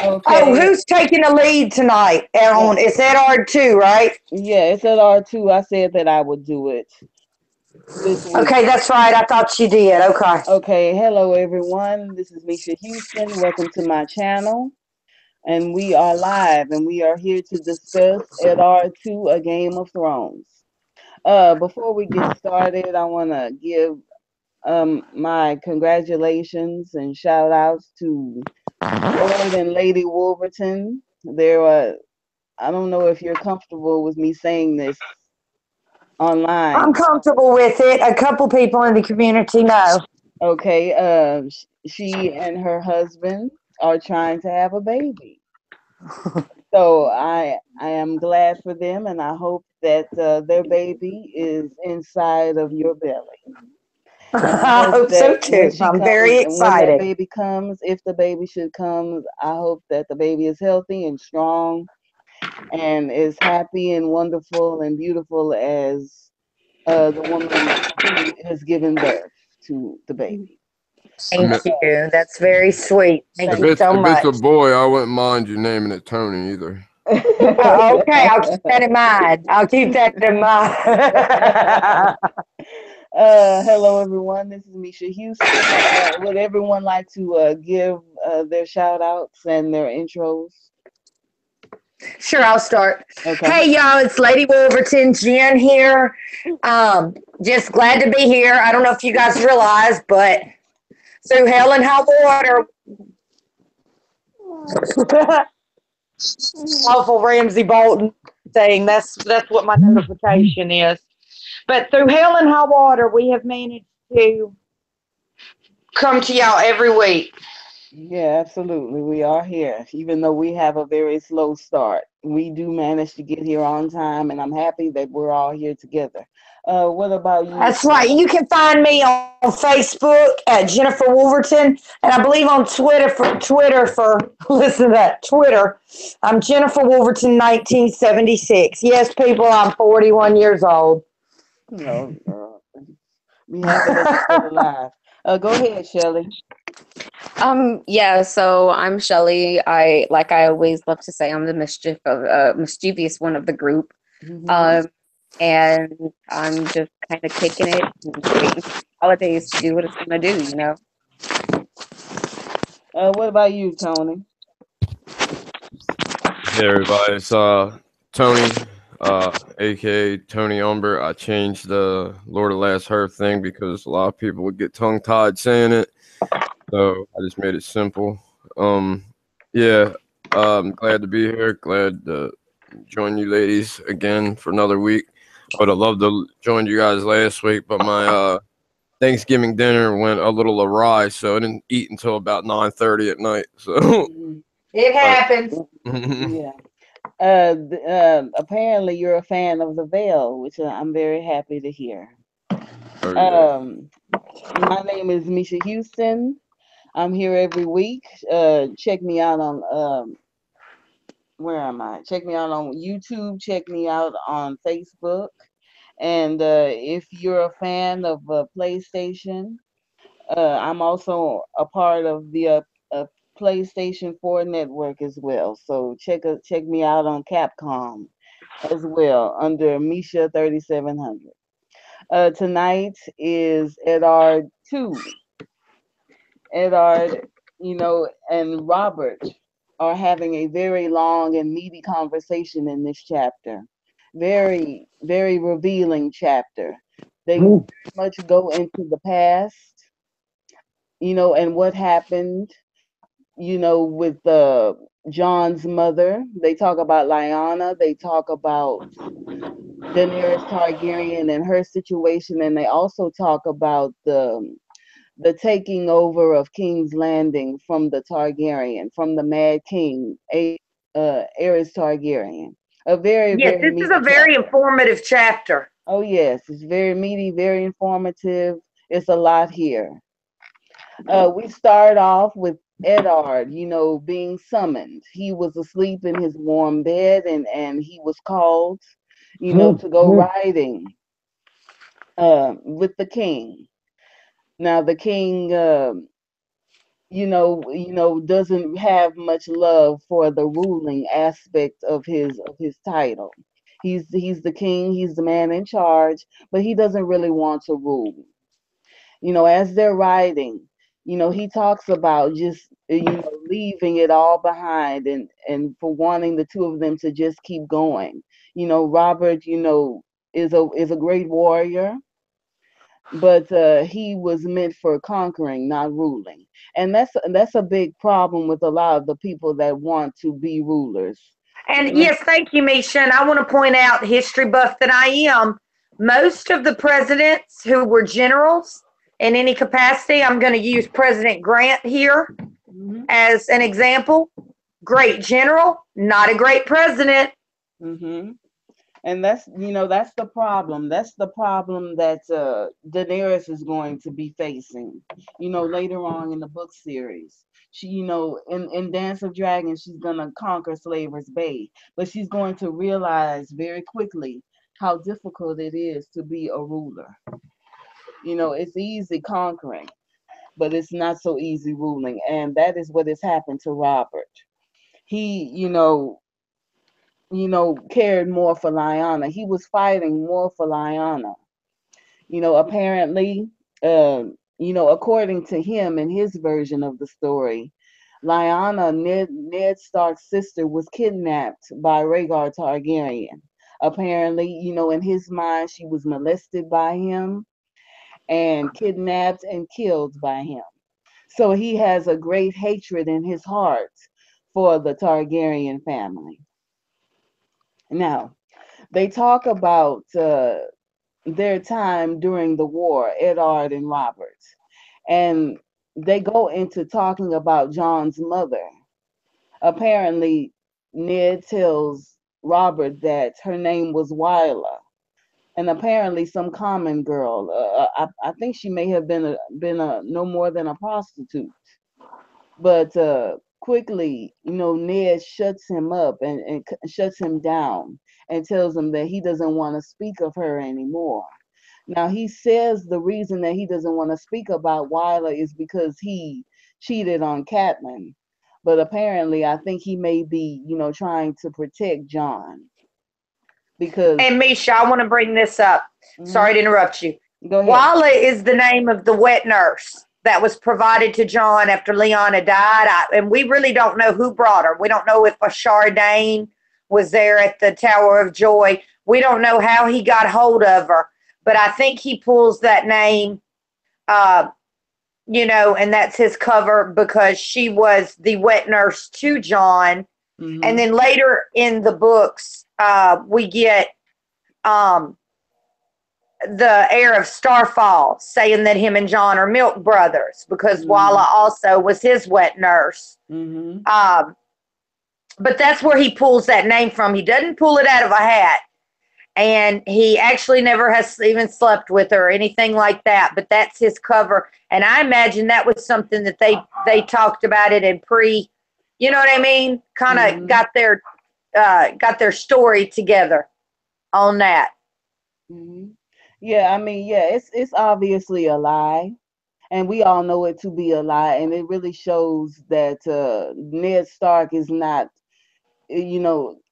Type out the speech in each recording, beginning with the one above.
Oh, Okay. who's taking the lead tonight? It's Eddard too, right? Yeah, it's at R2. I said that I would do it this week. Okay, that's right. I thought you did. Okay. Okay, hello everyone. This is Misha Houston. Welcome to my channel. And we are live and we are here to discuss at R2 A Game of Thrones. Before we get started, I want to give my congratulations and shout outs to Lord and Lady Wolverton. I don't know if you're comfortable with me saying this I'm online. comfortable with it. A couple people in the community know. Okay, she and her husband are trying to have a baby. So I am glad for them, and I hope that their baby is inside of your belly. And I I hope hope that so too. I'm very when that excited. baby comes, if the baby should come, I hope that the baby is healthy and strong and is happy and wonderful and beautiful as the woman who has given birth to the baby. I Thank mean, you. That's very sweet. Thank if you Thank it's so if it's a much. boy, I wouldn't mind you naming it Tony either. Okay, I'll keep that in mind. I'll keep that in mind. Hello, everyone. This is Misha Houston. Would everyone like to give their shout outs and their intros? Sure, I'll start. Okay. Hey, y'all, it's Lady Wolverton, Jen here. Just glad to be here. I don't know if you guys realize, but through hell and high water, awful Ramsey Bolton saying that's what my notification is. But through hell and high water, we have managed to come to y'all every week. Yeah, absolutely. We are here. Even though we have a very slow start, we do manage to get here on time, and I'm happy that we're all here together. What about you, That's right. Shelley? You can find me on Facebook at Jennifer Wolverton, and I believe on Twitter for listen to that Twitter. I'm Jennifer Wolverton 1976. Yes, people, I'm 41 years old. No, be happy that you're still alive. Go ahead, Shelley. Yeah, so I'm Shelley. I always love to say, I'm the mischievous one of the group. Hmm. Um, and I'm just kind of kicking it and waiting for the holidays to do what it's gonna do, you know. What about you, Tony? Hey everybody, it's Tony, aka Tony Umber. I changed the Lord of Last Hearth thing because a lot of people would get tongue tied saying it, so I just made it simple. Yeah, I'm glad to be here. Glad to join you ladies again for another week. I would have loved to join you guys last week, but my Thanksgiving dinner went a little awry, so I didn't eat until about 9:30 at night. So, Mhm. It but happens. Yeah. Apparently you're a fan of the Veil, which I'm very happy to hear. oh yeah. Um, my name is Misha Houston. I'm here every week. Check me out on where am I? Check me out on YouTube. Check me out on Facebook. And if you're a fan of PlayStation, I'm also a part of the PlayStation 4 network as well. So check me out on Capcom as well under Misha 3700. Tonight is Eddard 2. Eddard, and Robert are having a very long and meaty conversation in this chapter. Very, very revealing chapter. They very much go into the past, and what happened, with John's mother. They talk about Lyanna. They talk about Daenerys Targaryen and her situation, and they also talk about the taking over of King's Landing from the Targaryen, from the Mad King, Aerys Targaryen. A very, Yes, very this is meaty a very chapter. informative chapter. Oh yes, it's very meaty, very informative. It's a lot here. We start off with Eddard, being summoned. He was asleep in his warm bed, and he was called, to go riding with the king. Now the king doesn't have much love for the ruling aspect of his title. He's the king, he's the man in charge, but he doesn't really want to rule. As they're riding, he talks about just leaving it all behind, and for wanting the two of them to just keep going. Robert, is a great warrior, but he was meant for conquering, not ruling. And that's a big problem with a lot of the people that want to be rulers. And yes, thank you, Misha. And I want to point out, history buff that I am, most of the presidents who were generals in any capacity, I'm going to use President Grant here Mm-hmm. as an example. Great general, not a great president. Mm-hmm. And that's the problem. That's the problem that Daenerys is going to be facing. Later on in the book series, she, in Dance of Dragons, she's gonna conquer Slaver's Bay, but she's going to realize very quickly how difficult it is to be a ruler. It's easy conquering, but it's not so easy ruling, and that is what has happened to Robert. He, cared more for Lyanna. He was fighting more for Lyanna. Apparently, according to him and his version of the story, Lyanna, Ned Stark's sister, was kidnapped by Rhaegar Targaryen. Apparently, in his mind, she was molested by him and kidnapped and killed by him. So he has a great hatred in his heart for the Targaryen family. Now, they talk about their time during the war, Eddard and Robert, and they go into talking about John's mother. Apparently, Ned tells Robert that her name was Wyla, and apparently some common girl. I think she may have been no more than a prostitute. But quickly, Ned shuts him up and shuts him down and tells him that he doesn't want to speak of her anymore. Now, he says the reason that he doesn't want to speak about Wyla is because he cheated on Catelyn. But apparently, I think he may be, trying to protect John. Because. And Misha, I want to bring this up. Mm-hmm. Sorry to interrupt you. Go ahead. Wyla is the name of the wet nurse that was provided to John after Lyanna died. And we really don't know who brought her. We don't know if Ashara Dane was there at the Tower of Joy. We don't know how he got hold of her. But I think he pulls that name, and that's his cover because she was the wet nurse to John. Mm-hmm. And then later in the books, we get the heir of Starfall saying that him and John are milk brothers because Wyla also was his wet nurse. Mm-hmm. But that's where he pulls that name from. He doesn't pull it out of a hat. And he actually never has even slept with her or anything like that. But that's his cover. And I imagine that was something that they talked about it in you know what I mean? Kind of got their story together on that. Mm-hmm. Yeah, I mean, yeah, it's obviously a lie, and we all know it to be a lie, and it really shows that Ned Stark is not,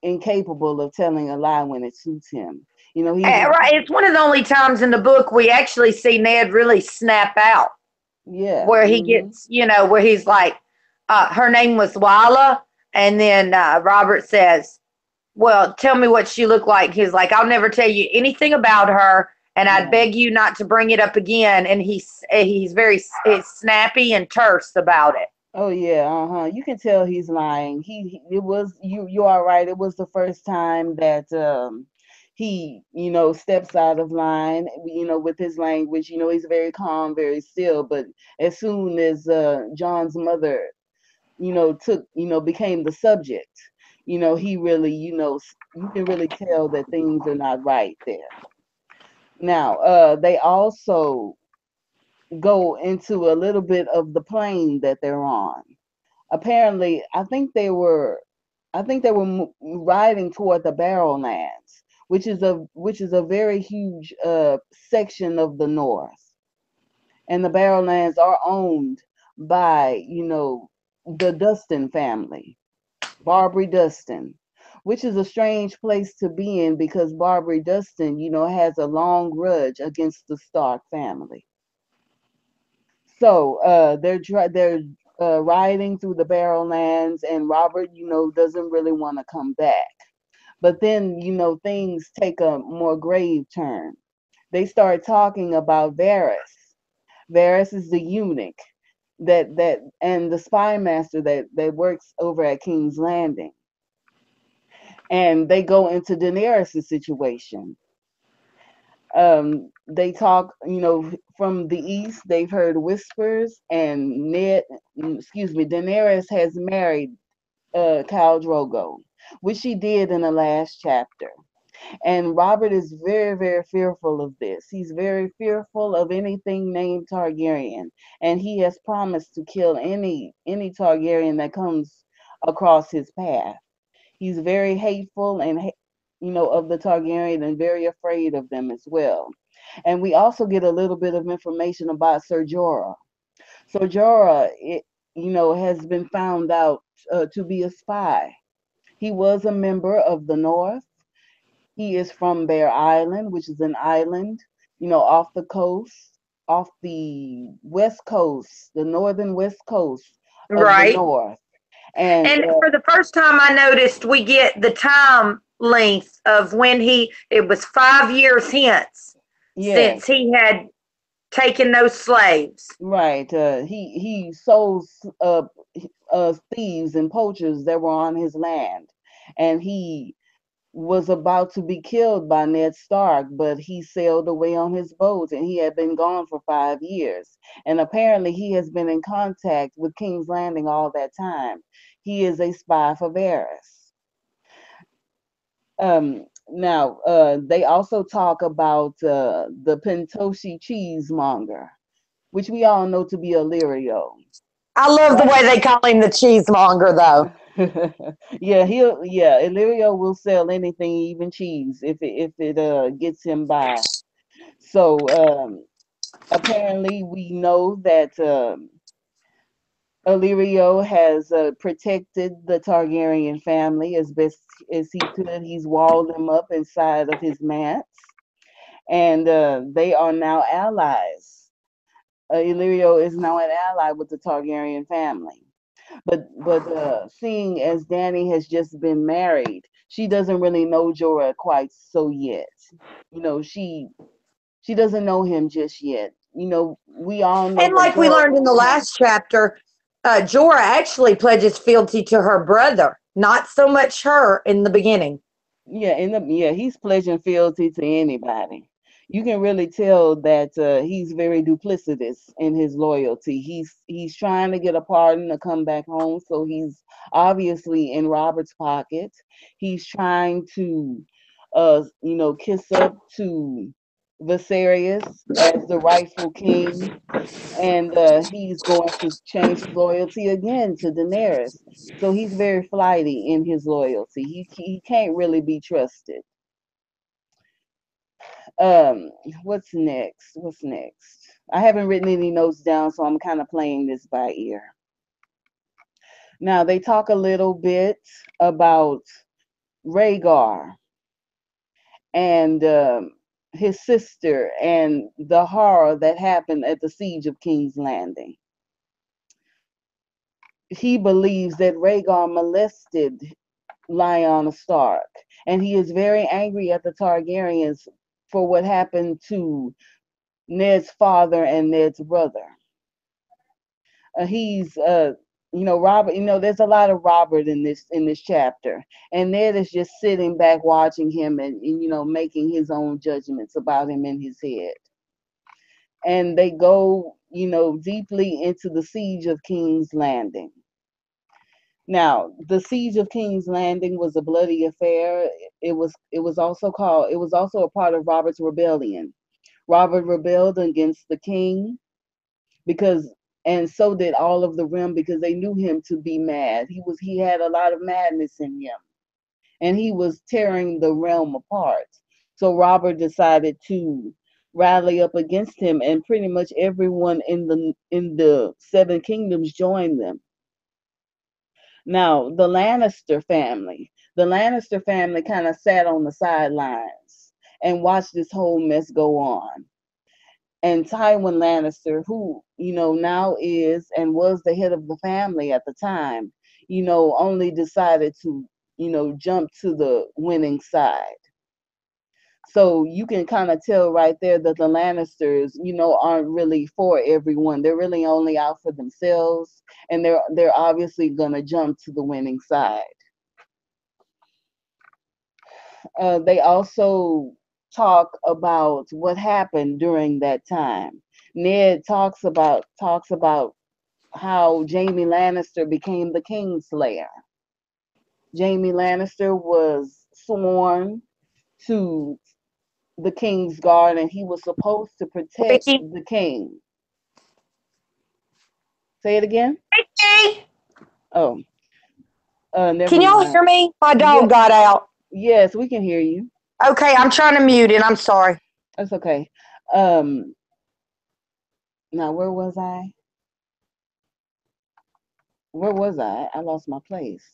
incapable of telling a lie when it suits him. Right. It's one of the only times in the book we actually see Ned really snap out. Yeah. Where he gets, where he's like, her name was Wyla, and then Robert says, well, tell me what she looked like. He's like, I'll never tell you anything about her, and I'd beg you not to bring it up again. And he's very snappy and terse about it. Oh yeah, you can tell he's lying. You are right. It was the first time that he, steps out of line, with his language. He's very calm, very still. But as soon as John's mother, became the subject, he really, you can really tell that things are not right there. Now, they also go into a little bit of the plane that they're on. Apparently, I think they were riding toward the Barrowlands, which is a very huge section of the North. And the Barrowlands are owned by, the Dustin family, Barbary Dustin, which is a strange place to be in because Barbary Dustin, has a long grudge against the Stark family. So they're riding through the Barrowlands, and Robert, doesn't really want to come back. But then, things take a more grave turn. They start talking about Varys. Varys is the eunuch that and the spy master that works over at King's Landing. And they go into Daenerys' situation. They talk, from the east, they've heard whispers, and Daenerys has married Khal Drogo, which she did in the last chapter. And Robert is very, very fearful of this. He's very fearful of anything named Targaryen, and he has promised to kill any Targaryen that comes across his path. He's very hateful and of the Targaryen, and very afraid of them as well. And we also get a little bit of information about Ser Jorah. Ser Jorah, has been found out to be a spy. He was a member of the North. He is from Bear Island, which is an island, off the coast, off the west coast, the northern west coast of the North. And for the first time, I noticed we get the time length of when it was 5 years hence since he had taken those slaves. Right. He sold thieves and poachers that were on his land, and he was about to be killed by Ned Stark, but he sailed away on his boat, and he had been gone for 5 years. And apparently he has been in contact with King's Landing all that time. He is a spy for Varys. Now, they also talk about the Pentoshi cheesemonger, which we all know to be Illyrio. I love the way they call him the cheesemonger, though. Illyrio will sell anything, even cheese, if it gets him by. So apparently we know that Illyrio has protected the Targaryen family as best as he could. He's walled them up inside of his manse, and they are now allies. Illyrio is now an ally with the Targaryen family. But seeing as Dany has just been married, she doesn't really know Jorah quite so yet. She doesn't know him just yet. We all know. And like we learned in the last chapter, Jorah actually pledges fealty to her brother, not so much her in the beginning. He's pledging fealty to anybody. You can really tell that he's very duplicitous in his loyalty. He's trying to get a pardon to come back home, so he's obviously in Robert's pocket. He's trying to, kiss up to Viserys as the rightful king, and he's going to change his loyalty again to Daenerys. So he's very flighty in his loyalty. He can't really be trusted. What's next? I haven't written any notes down, so I'm kind of playing this by ear. Now they talk a little bit about Rhaegar and his sister and the horror that happened at the siege of King's Landing. He believes that Rhaegar molested Lyanna Stark, and he is very angry at the Targaryens for what happened to Ned's father and Ned's brother. He's Robert, there's a lot of Robert in this chapter, and Ned is just sitting back watching him and making his own judgments about him in his head. And they go deeply into the siege of King's Landing. Now, the siege of King's Landing was a bloody affair. It was also a part of Robert's rebellion. Robert rebelled against the king and so did all of the realm, because they knew him to be mad. He had a lot of madness in him, and he was tearing the realm apart. So Robert decided to rally up against him, and pretty much everyone in the Seven Kingdoms joined them. Now, the Lannister family kind of sat on the sidelines and watched this whole mess go on. And Tywin Lannister, who, now is and was the head of the family at the time, only decided to, jump to the winning side. So you can kind of tell right there that the Lannisters, aren't really for everyone. They're really only out for themselves, and they're obviously gonna jump to the winning side. They also talk about what happened during that time. Ned talks about how Jaime Lannister became the Kingslayer. Jaime Lannister was sworn to the King's Guard, and he was supposed to protect Vicky? the king. Say it again. Vicky? Oh, never Can y'all mind. hear me? My dog Yeah. got out. Yes, we can hear you. Okay, I'm trying to mute it. I'm sorry. That's okay. Now where was I? I lost my place.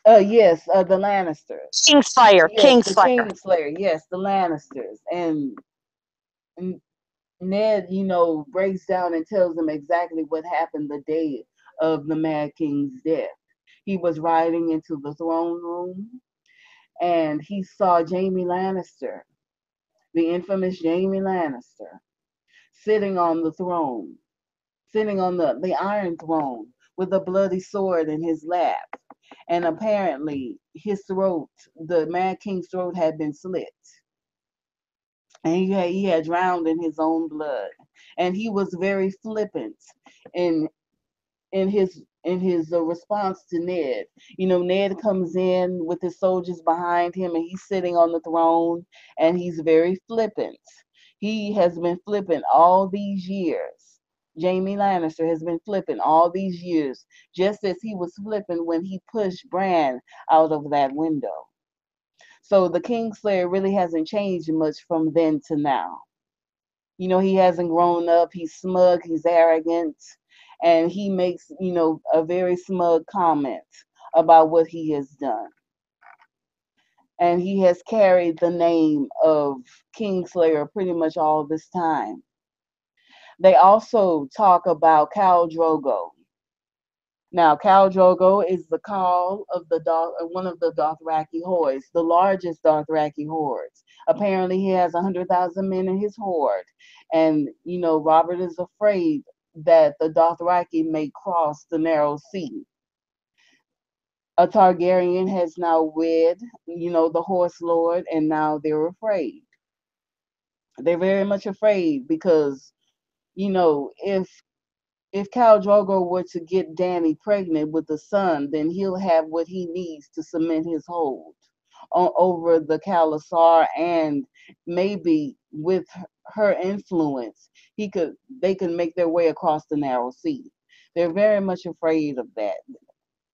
Yes, the Lannisters. Kingslayer. Yes, the Kingslayer. Kingslayer. Yes, the Lannisters. And Ned, breaks down and tells them exactly what happened the day of the Mad King's death. He was riding into the throne room, and he saw Jaime Lannister, the infamous Jaime Lannister, sitting on the throne, sitting on the Iron Throne with a bloody sword in his lap. And apparently his throat, the Mad King's throat, had been slit. And he had drowned in his own blood. And he was very flippant in his response to Ned. Ned comes in with his soldiers behind him, and he's sitting on the throne, and he's very flippant. He has been flippant all these years. Jaime Lannister has been flippant all these years, just as he was flippant when he pushed Bran out of that window. So the Kingslayer really hasn't changed much from then to now. He hasn't grown up. He's smug, he's arrogant, and he makes, a very smug comment about what he has done. And he has carried the name of Kingslayer pretty much all this time. They also talk about Khal Drogo. Now, Khal Drogo is the call of one of the Dothraki hordes, the largest Dothraki hordes. Apparently, he has 100,000 men in his horde, and Robert is afraid that the Dothraki may cross the narrow sea. A Targaryen has now wed, the Horse Lord, and now they're afraid. They're very much afraid because, if Khal Drogo were to get Dany pregnant with a son, then he'll have what he needs to cement his hold over the Khalasar, and maybe with her influence, they can make their way across the narrow sea. They're very much afraid of that.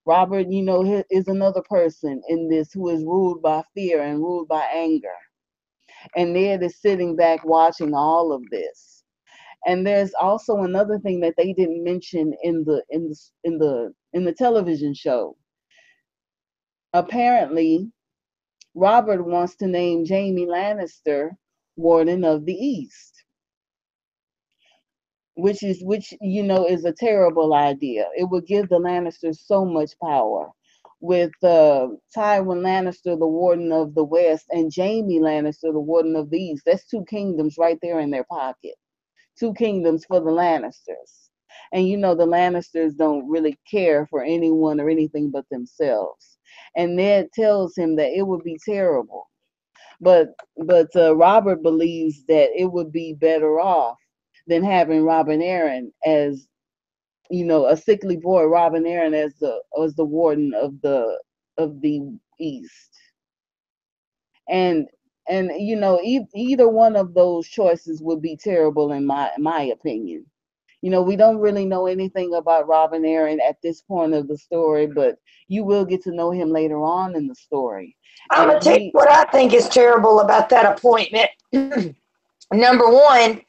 Robert, is another person in this who is ruled by fear and ruled by anger. And Ned is sitting back watching all of this. And there's also another thing that they didn't mention in the television show. Apparently, Robert wants to name Jaime Lannister Warden of the East, which is a terrible idea. It would give the Lannisters so much power. With Tywin Lannister, the Warden of the West, and Jaime Lannister, the Warden of the East. That's two kingdoms right there in their pocket. Two kingdoms for the Lannisters. And the Lannisters don't really care for anyone or anything but themselves. And Ned tells him that it would be terrible. But Robert believes that it would be better off than having Robin Arryn as, a sickly boy, Robin Arryn as the warden of the East. And either one of those choices would be terrible in my opinion. You know, we don't really know anything about Robin Aaron at this point of the story, but you will get to know him later on in the story. I'm And gonna tell you what I think is terrible about that appointment. Number one,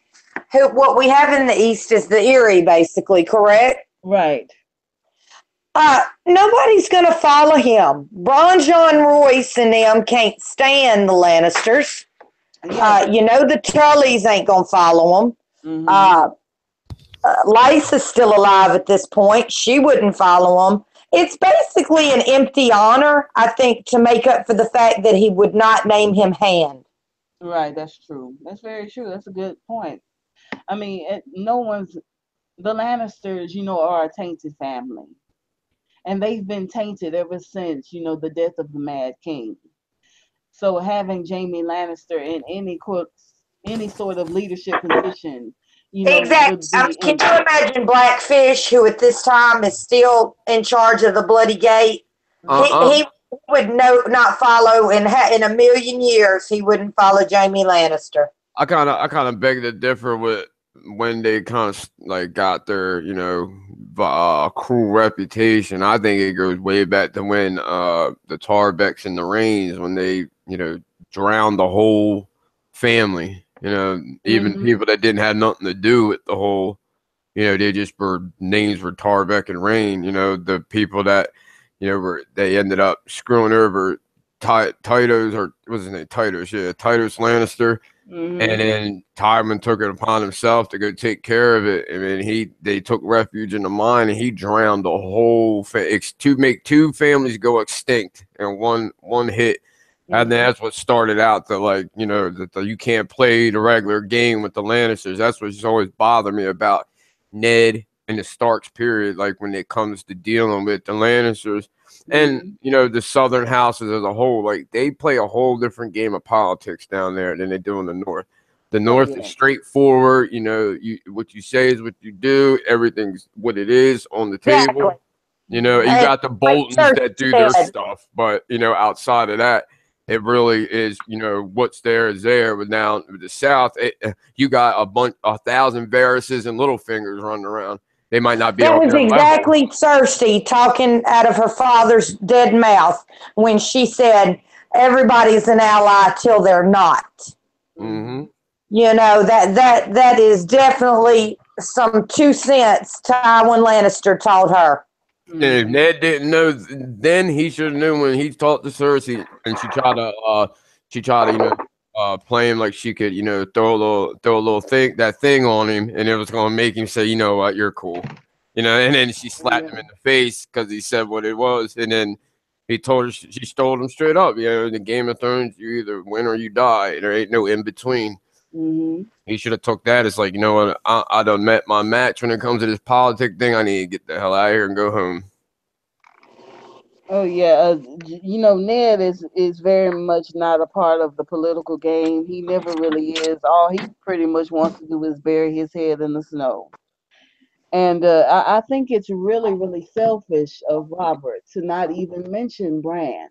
what we have in the East is the Erie, basically, correct? right. Nobody's going to follow him. Bron John Royce and them can't stand the Lannisters. Yeah. You know the Tullys ain't going to follow them. Mhm. Lysa's still alive at this point. She wouldn't follow him. It's basically an empty honor, I think, to make up for the fact that he would not name him Hand. Right, that's true. That's very true. That's a good point. I mean, the Lannisters, you know, are a tainted family. And they've been tainted ever since, you know, the death of the Mad King. So having Jaime Lannister in any sort of leadership position, you know, Exactly. would be Can you imagine Blackfish, who at this time is still in charge of the Bloody Gate? He would not follow in a million years. He wouldn't follow Jaime Lannister. I kind of beg to differ with when they kind of like got their, you know, cruel reputation. I think it goes way back to when the Tarbecks and the Rains, when they, you know, drowned the whole family. You know, even people that didn't have nothing to do with the whole, you know, they just names were Tarbeck and Rain. You know, the people that, you know, they ended up screwing over Titus, or was his name Titus? Yeah, Titus Lannister. And then Tywin took it upon himself to go take care of it. I mean, they took refuge in the mine, and he drowned the whole to make two families go extinct in one hit. And that's what started out the, like, you know, that you can't play the regular game with the Lannisters. That's what's always bothered me about Ned and the Starks period, like when it comes to dealing with the Lannisters. And, you know, the Southern houses as a whole, like, they play a whole different game of politics down there than they do in the North. The North is straightforward. You know, what you say is what you do. Everything's what it is on the table. Exactly. You know, you got the Boltons that do their stuff. But, you know, outside of that, it really is, you know, what's there is there. But now with the South, you got 1,000 Varys and Littlefingers running around. They might not be. That was exactly Cersei talking out of her father's dead mouth when she said, "Everybody's an ally till they're not." You know, that is definitely some 2 cents Tywin Lannister taught her. And if Ned didn't know then, he should have known when he talked to Cersei, and she tried to, you know, play him like she could, you know, throw a little thing on him, and it was gonna make him say, you know what, you're cool, you know. And then she slapped him in the face because he said what it was, and then he told her, she told him straight up, you know, in the Game of Thrones, you either win or you die. There ain't no in between. He should have took that as like, you know what, I done met my match when it comes to this politic thing. I need to get the hell out of here and go home. Oh yeah, you know, Ned is very much not a part of the political game. He never really is. All he pretty much wants to do is bury his head in the snow. And I think it's really, really selfish of Robert to not even mention Bran.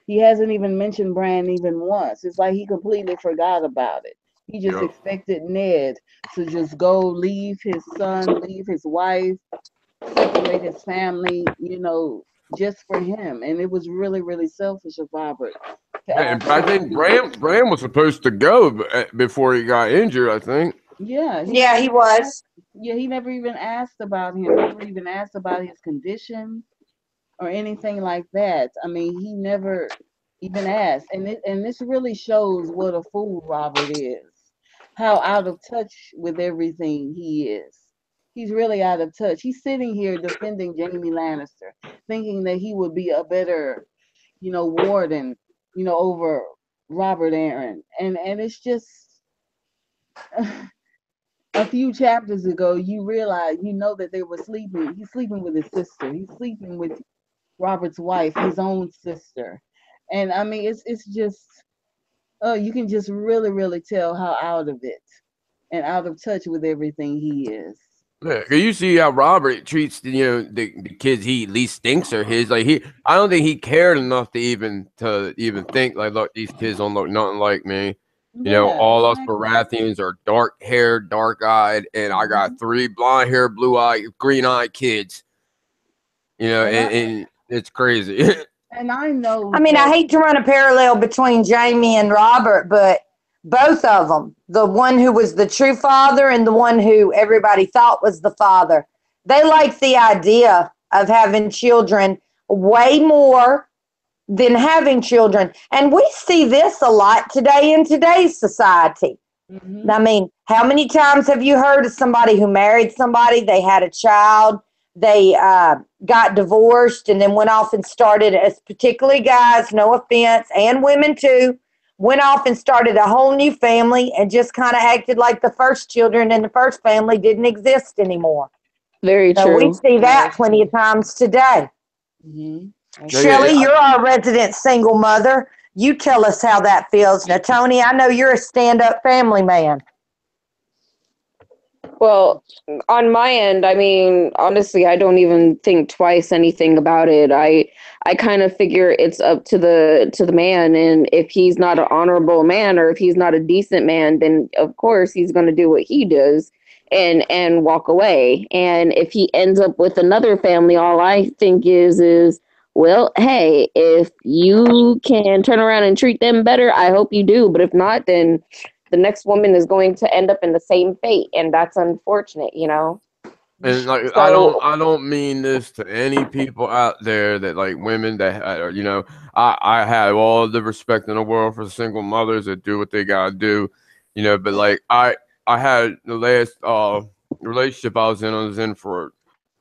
He hasn't even mentioned Bran even once. It's like he completely forgot about it. He just expected Ned to just go, leave his son, leave his wife, separate his family, you know, just for him. And it was really, really selfish of Robert. And I think Bran was supposed to go before he got injured, I think. Yeah. He was. Yeah, he never even asked about him. Never even asked about his condition or anything like that. I mean, he never even asked. And this really shows what a fool Robert is. How out of touch with everything he is. He's really out of touch. He's sitting here defending Jaime Lannister, thinking that he would be a better, you know, warden, you know, over Robert Aaron. And it's just a few chapters ago, you realize, you know, that they were sleeping. He's sleeping with his sister. He's sleeping with Robert's wife, his own sister. And I mean, it's just, you can just really, really tell how out of it and out of touch with everything he is. Yeah, you see how Robert treats the kids he at least thinks are his. Like I don't think he cared enough to even think like, look, these kids don't look nothing like me. You know, Yeah, all us exactly. Baratheons are dark haired, dark eyed, and I got 3 blonde hair, blue eye, green eyed kids. You know, and it's crazy. And I know I mean, I that. hate to run a parallel between Jamie and Robert, but both of them, the one who was the true father and the one who everybody thought was the father, they liked the idea of having children way more than having children. And we see this a lot today in today's society. Mhm. I mean, how many times have you heard of somebody who married somebody, they had a child, they got divorced, and then went off and started, as particularly guys, no offense, and women too, went off and started a whole new family and just kind of acted like the first children in the first family didn't exist anymore. Very So we true. see that Yes. plenty of times today. Mhm. Shelley, you're our resident single mother. You tell us how that feels. Now, Tony, I know you're a stand-up family man. Well, on my end, I mean, honestly, I don't even think twice anything about it. I kind of figure it's up to the man, and if he's not an honorable man or if he's not a decent man, then of course he's going to do what he does and walk away. And if he ends up with another family, all I think is well, hey, if you can turn around and treat them better, I hope you do. But if not, then the next woman is going to end up in the same fate, and that's unfortunate, you know. And like So I don't mean this to any people out there that like women that you know, I have all the respect in the world for single mothers that do what they gotta do, you know, but like I had the last relationship I was in for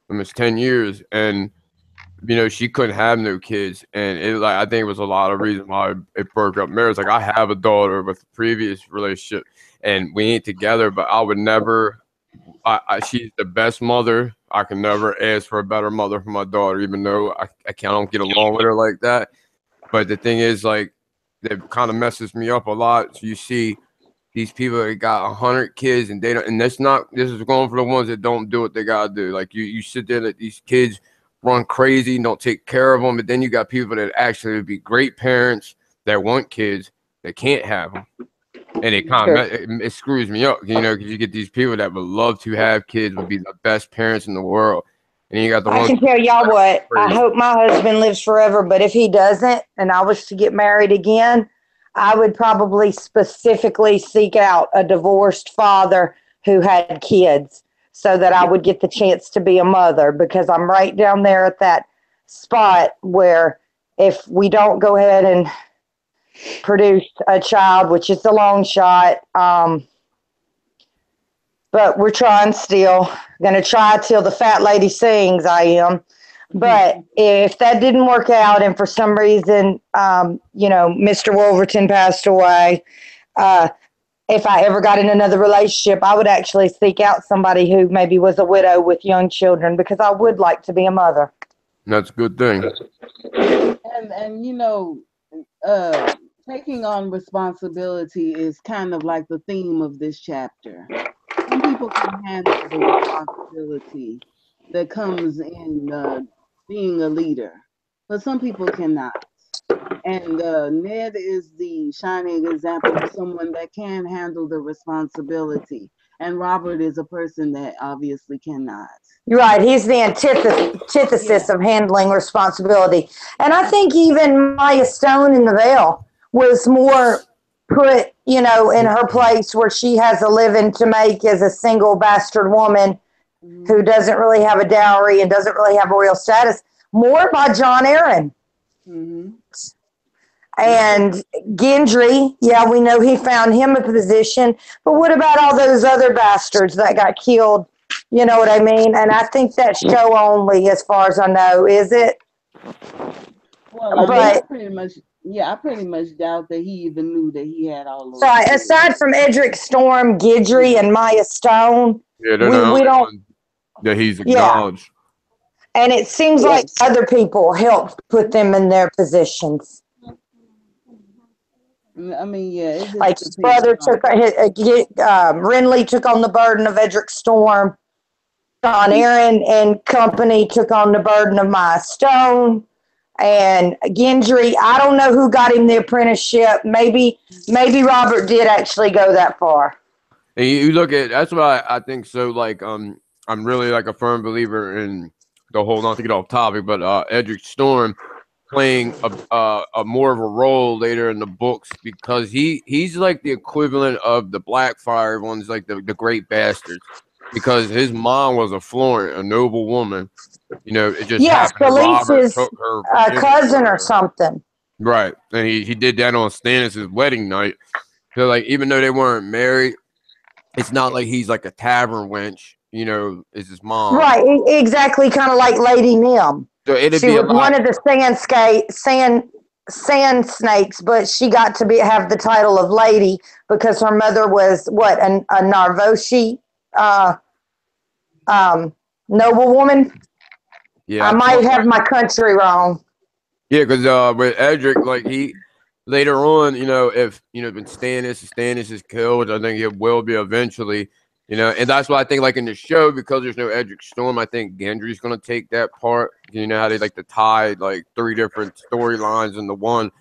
almost 10 years, and you know, she couldn't have no kids, and it like I think it was a lot of reasons why it broke up marriage. Like I have a daughter with a previous relationship, and we ain't together, but I would never. She's the best mother. I can never ask for a better mother for my daughter, even though I don't get along with her like that. But the thing is, like, that kind of messes me up a lot. So you see these people that got 100 kids, and they don't, and that's not. This is going for the ones that don't do what they gotta do. Like you sit there, let these kids run crazy, and don't take care of them. But then you got people that actually would be great parents that want kids that can't have them. And it kind of it screws me up, you know, because you get these people that would love to have kids, would be the best parents in the world, and then you got the I ones can tell y'all what, I crazy. hope my husband lives forever, but if he doesn't and I was to get married again, I would probably specifically seek out a divorced father who had kids so that I would get the chance to be a mother, because I'm right down there at that spot where if we don't go ahead and produce a child, which is a long shot, but we're trying still. Gonna try till the fat lady sings, I am. But if that didn't work out and for some reason, you know, Mr. Wolverton passed away, if I ever got in another relationship, I would actually seek out somebody who maybe was a widow with young children, because I would like to be a mother. That's a good thing. And you know, taking on responsibility is kind of like the theme of this chapter. Some people can handle the responsibility that comes in being a leader, but some people cannot. And Ned is the shining example of someone that can handle the responsibility. And Robert is a person that obviously cannot. You're right. He's the antithesis Yeah. of handling responsibility. And I think even Maya Stone in The Veil was more put, you know, in her place where she has a living to make as a single bastard woman who doesn't really have a dowry and doesn't really have a royal status, more by John Aaron. Mm-hmm. And Gendry, yeah, we know he found him a position, but what about all those other bastards that got killed? You know what I mean? And I think that's show only, as far as I know, is it? Well, I mean, But I pretty much doubt that he even knew that he had all so those kids. aside from Edric Storm, Gendry, and Maya Stone, Yeah, they're the we only don't. ones that he's Yeah, acknowledged. and it seems like other people helped put them in their positions. I mean, yeah, it just Like his depends brother on. took, Renly took on the burden of Edric Storm. John Aaron and company took on the burden of Maya Stone. And Gendry, I don't know who got him the apprenticeship. Maybe Robert did actually go that far. And you look at that's why I think so. Like I'm really like a firm believer in the whole, not to get off topic, but Edric Storm playing a more of a role later in the books, because he's like the equivalent of the Blackfire ones, like the Great Bastards, because his mom was a Florent, a noble woman. You know, it just happened. Robert took her cousin or something. Right, and he did that on Stannis' wedding night. So like, even though they weren't married, it's not like he's like a tavern wench. You know, is his mom. Right, exactly, kind of like Lady Nim. So she was one of the sand snakes, but she got to have the title of lady because her mother was what, a Narvoshi noblewoman. Yeah, I might have my country wrong. Yeah, because with Edric, like he later on, you know, if when Stannis is killed, I think it will be eventually. You know, and that's why I think, like in the show, because there's no Edric Storm, I think Gendry's going to take that part. You know how they like to tie like 3 different storylines into one.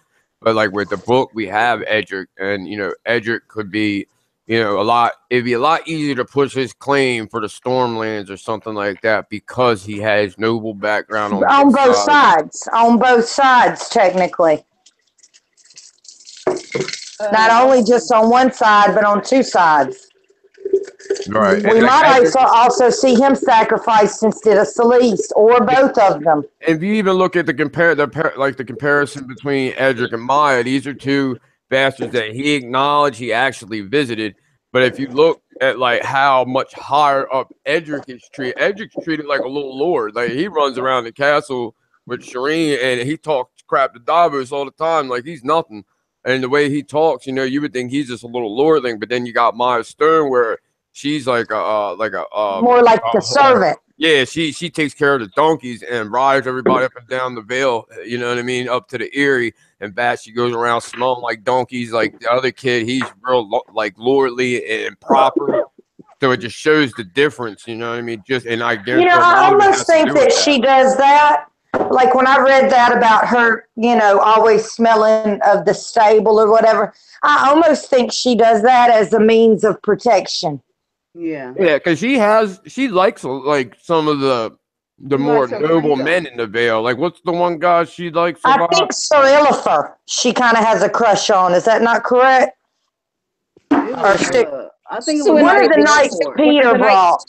But like with the book, we have Edric, and Edric could be, it'd be a lot easier to push his claim for the Stormlands or something like that, because he has noble background on both sides. On both sides, technically. Not only just on one side, but on 2 sides. Right. We might also see him sacrificed instead of Selyse, or both of them. If you even look at the comparison between Edric and Maya, these are 2 bastards that he acknowledged he actually visited. But if you look at like how much higher up Edric's treated like a little lord. Like he runs around the castle with Shireen and he talks crap to Davos all the time, like he's nothing. And the way he talks, you would think he's just a little lordling. But then you got Maya Stern, where she's like more like the servant. Yeah, she takes care of the donkeys and rides everybody up and down the Vale. You know what I mean, up to the Erie and back. She goes around smelling like donkeys. Like the other kid, he's real like lordly and proper. So it just shows the difference. You know what I mean? I almost think that she does that. Like when I read that about her, always smelling of the stable or whatever, I almost think she does that as a means of protection. Yeah, because she likes like some of the more noble men in the Vale. Like, what's the one guy she likes? I think Sir Illifer. She kind of has a crush on. Is that not correct? I think it was one of the knights Peter brought.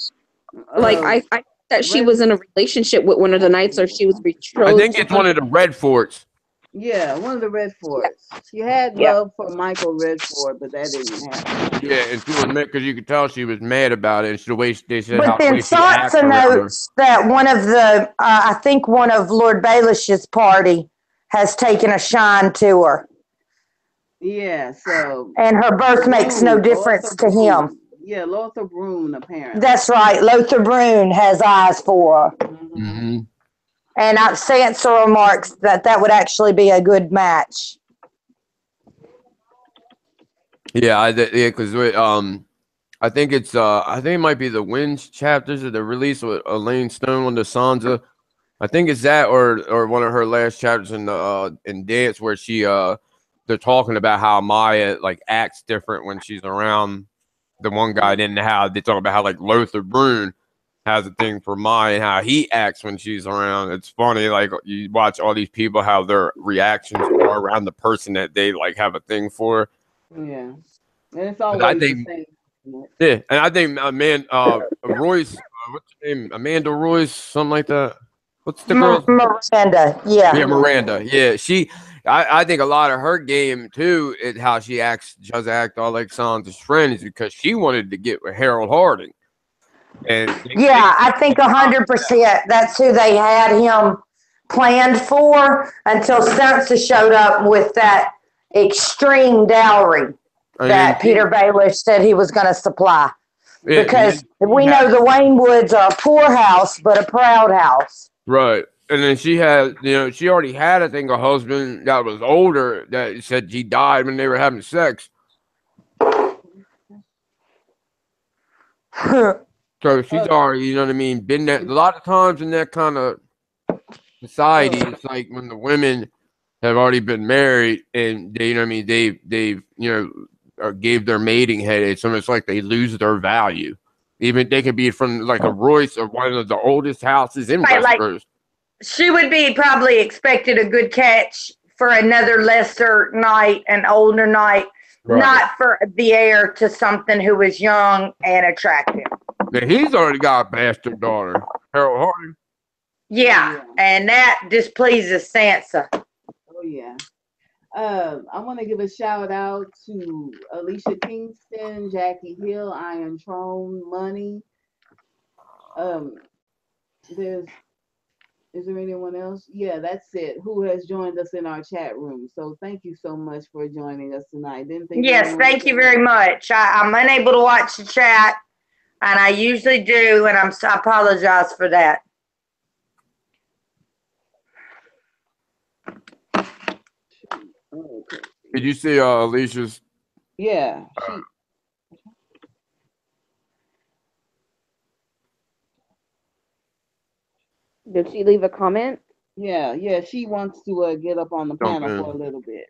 Like I that she was in a relationship with one of the knights, or she was betrothed. I think it's one of the Red Forts. Yeah, one of the Red Forts. She had love for Michael Redford, but that didn't happen. Yeah, and she was mad because you could tell she was mad about it. It's the way they said. But then Sansa notes that one of the, I think one of Lord Baelish's party has taken a shine to her. Yeah, so. And her birth makes no difference to him. Yeah, Lothar Brune, apparently. That's right. Lothar Brune has eyes for her. Mm-hmm. And Sansa remarks that would actually be a good match. Yeah, because I think it's I think it might be the Winds chapters of the release with Elaine Stone on the Sansa. I think it's that or one of her last chapters in the in Dance, where she they're talking about how Maya like acts different when she's around the one guy. Then how they talk about how like Lothar Brune has a thing for Maya and how he acts when she's around. It's funny, like you watch all these people, how their reactions are around the person that they like have a thing for. Yeah, and it's always the same. Yeah, and I think Royce, what's her name? Amanda Royce, something like that. What's the girl? Miranda. Yeah. Yeah, Miranda. Yeah, I think a lot of her game too is how she does act all like Sansa's friends, because she wanted to get with Harold Harding. And I think 100% that's who they had him planned for, until Sansa showed up with that extreme dowry that Peter Baelish said he was going to supply. Yeah, because we know the Waynwoods are a poor house, but a proud house. Right. And then she had, she already had, I think, a husband that was older that said he died when they were having sex. So she's already, been that a lot of times in that kind of society, it's like when the women have already been married and they, you know what I mean, they've you know, or gave their mating head. It's almost like they lose their value. Even they could be from like a Royce or one of the oldest houses in Right, like Westeros. she would be probably expected a good catch for another lesser knight, an older knight, Right. not for the heir to something who was young and attractive. Now, he's already got a bastard daughter, Harold Harding. Yeah, and that displeases Sansa. Oh yeah. I want to give a shout out to Alicia Kingston, Jackie Hill, Iron Throne, Money. Is there anyone else? Yeah, that's it. Who has joined us in our chat room? So thank you so much for joining us tonight. Yes, thank you very much. I'm unable to watch the chat, and I usually do, and I apologize for that. Okay. Did you see Alicia's? Yeah. Did she leave a comment? Yeah. She wants to get up on the panel for a little bit.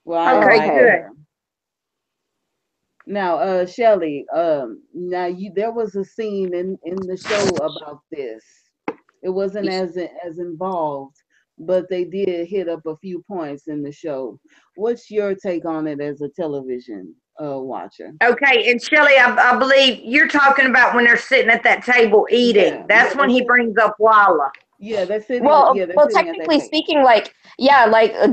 Well, I Okay, invited good. her. Now, Shelley, there was a scene in the show about this. It wasn't as involved, but they did hit up a few points in the show. What's your take on it as a television watcher? Okay, and Shelley, I believe you're talking about when they're sitting at that table eating. That's when he brings up Walla. Yeah, they're sitting. Well, They're well, sitting at that technically table. speaking, like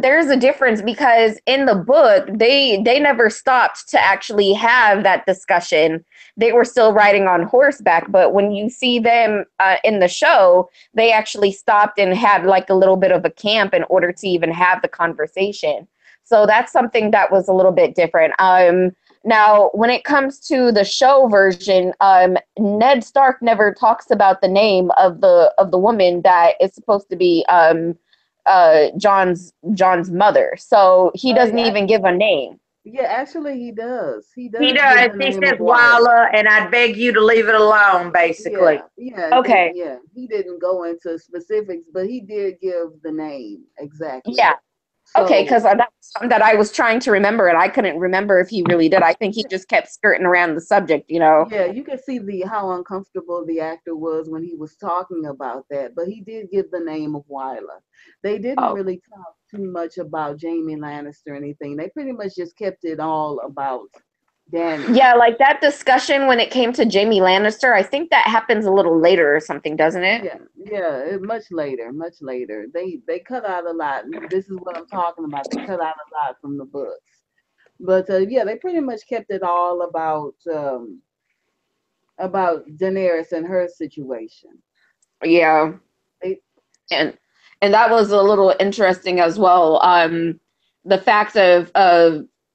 there's a difference because in the book they never stopped to actually have that discussion. They were still riding on horseback, but when you see them in the show, they actually stopped and had like a little bit of a camp in order to even have the conversation. So that's something that was a little bit different. Now, when it comes to the show version, Ned Stark never talks about the name of the woman that is supposed to be John's mother. So he doesn't even give a name. Yeah, actually, he does. He does. He does. He says Walla, and I beg you to leave it alone, basically. Yeah. Okay. Yeah, he didn't go into specifics, but he did give the name exactly. Yeah. So, okay, because that's something that I was trying to remember, and I couldn't remember if he really did. I think he just kept skirting around the subject, you know. Yeah, you can see how uncomfortable the actor was when he was talking about that, but he did give the name of Wyla. They didn't really talk too much about Jaime Lannister or anything. They pretty much just kept it all about Dany. Yeah, like that discussion when it came to Jaime Lannister, I think that happens a little later or something, doesn't it? Yeah, much later. They cut out a lot. This is what I'm talking about. They cut out a lot from the books. But yeah, they pretty much kept it all about Daenerys and her situation. Yeah. And that was a little interesting as well. The fact of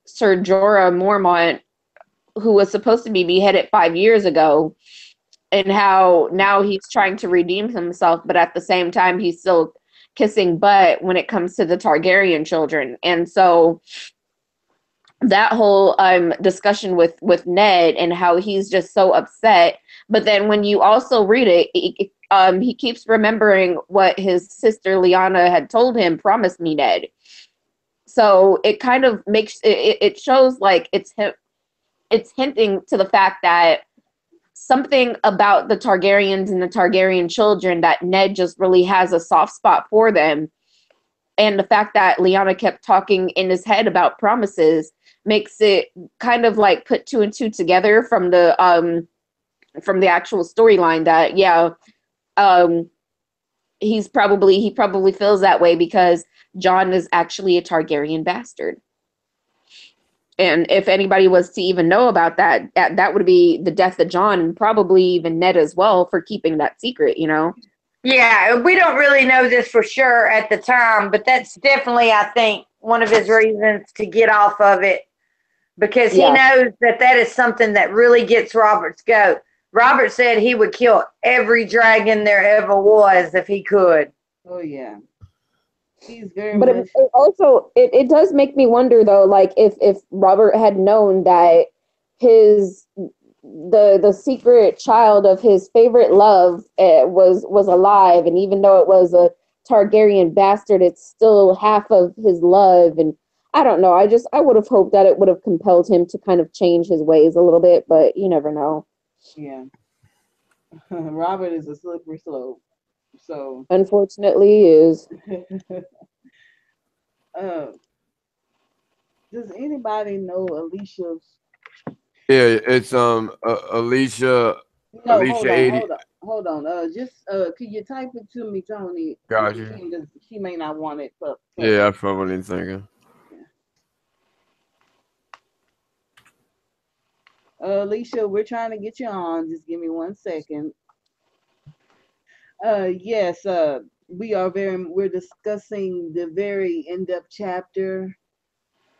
Ser Jorah Mormont, who was supposed to be beheaded 5 years ago, and how now he's trying to redeem himself, but at the same time he's still kissing butt when it comes to the Targaryen children. And so that whole discussion with Ned and how he's just so upset. But then when you also read it, he keeps remembering what his sister Lyanna had told him, promise me, Ned. So it kind of makes it shows like it's hinting to the fact that something about the Targaryens and the Targaryen children, that Ned just really has a soft spot for them. And the fact that Lyanna kept talking in his head about promises makes it kind of like put two and two together from the actual storyline that he probably feels that way because Jon is actually a Targaryen bastard. And if anybody was to even know about that, that would be the death of Jon, and probably even Ned as well for keeping that secret, you know? Yeah, we don't really know this for sure at the time, but that's definitely, I think, one of his reasons to get off of it, because he knows that is something that really gets Robert's goat. Robert said he would kill every dragon there ever was if he could. Oh, yeah. He's very but much... it also does make me wonder though, like if Robert had known that the secret child of his favorite love was alive, and even though it was a Targaryen bastard, it's still half of his love. And I don't know. I would have hoped that it would have compelled him to kind of change his ways a little bit, but you never know. Yeah. Robert is a slippery slope. So Unfortunately, he is. Does anybody know Alicia's? Yeah, it's Alicia. No, Alicia 80. hold on. Just could you type it to me, Tony? Gotcha. She may not want it. Yeah, I probably thinking. Alicia, we're trying to get you on. Just give me 1 second. Yes, we're discussing the very in-depth chapter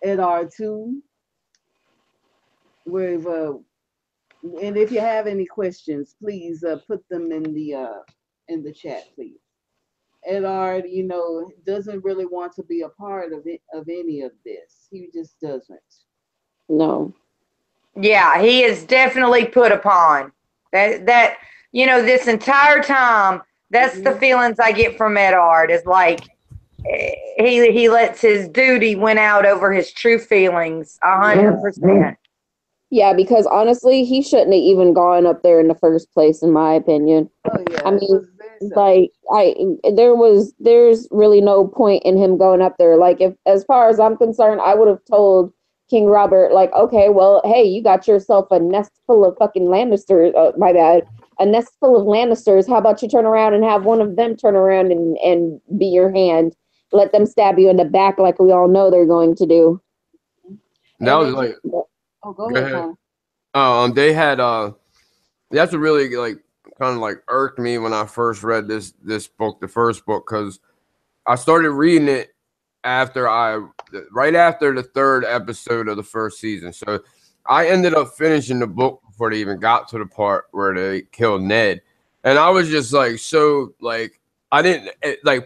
Eddard 2. We've and if you have any questions, please put them in the chat, please. Eddard, doesn't really want to be a part of any of this. He just doesn't. No. Yeah, he is definitely put upon. That this entire time, that's the feelings I get from Eddard is like he lets his duty win out over his true feelings 100%. Yeah, because honestly, he shouldn't have even gone up there in the first place, in my opinion. Oh yeah. I mean, there's really no point in him going up there. Like, if, as far as I'm concerned, I would have told King Robert, like, okay, well, hey, you got yourself a nest full of fucking Lannisters. My bad. A nest full of Lannisters. How about you turn around and have one of them turn around and be your hand? Let them stab you in the back like we all know they're going to do. That was like... Oh, go ahead, Tom. They had that's what really kind of irked me when I first read this book, the first book, because I started reading it right after the third episode of the first season. So I ended up finishing the book before they even got to the part where they killed Ned, and I was just I didn't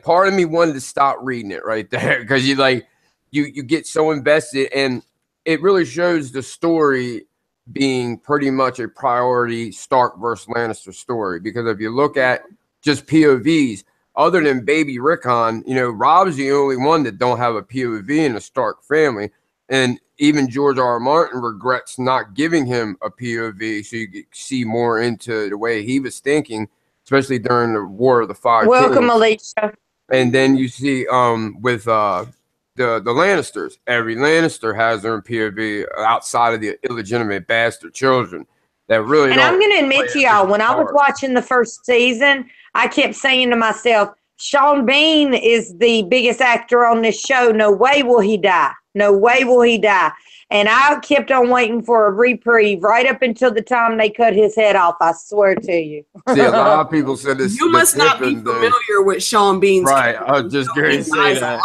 part of me wanted to stop reading it right there because you get so invested, and it really shows the story being pretty much a priority Stark versus Lannister story. Because if you look at just POVs, other than baby Rickon, Rob's the only one that don't have a POV in the Stark family. And even George R. R. Martin regrets not giving him a POV so you could see more into the way he was thinking, especially during the War of the Five Welcome, Kings. Alicia. And then you see with the Lannisters. Every Lannister has their POV outside of the illegitimate bastard children that really. And I'm going to admit to y'all, when I was watching the first season, I kept saying to myself, Sean Bean is the biggest actor on this show. No way will he die. No way will he die. And I kept on waiting for a reprieve right up until the time they cut his head off. I swear to you. See, a lot of people said this. You must not be familiar with Sean Bean's right. I was just going to say that.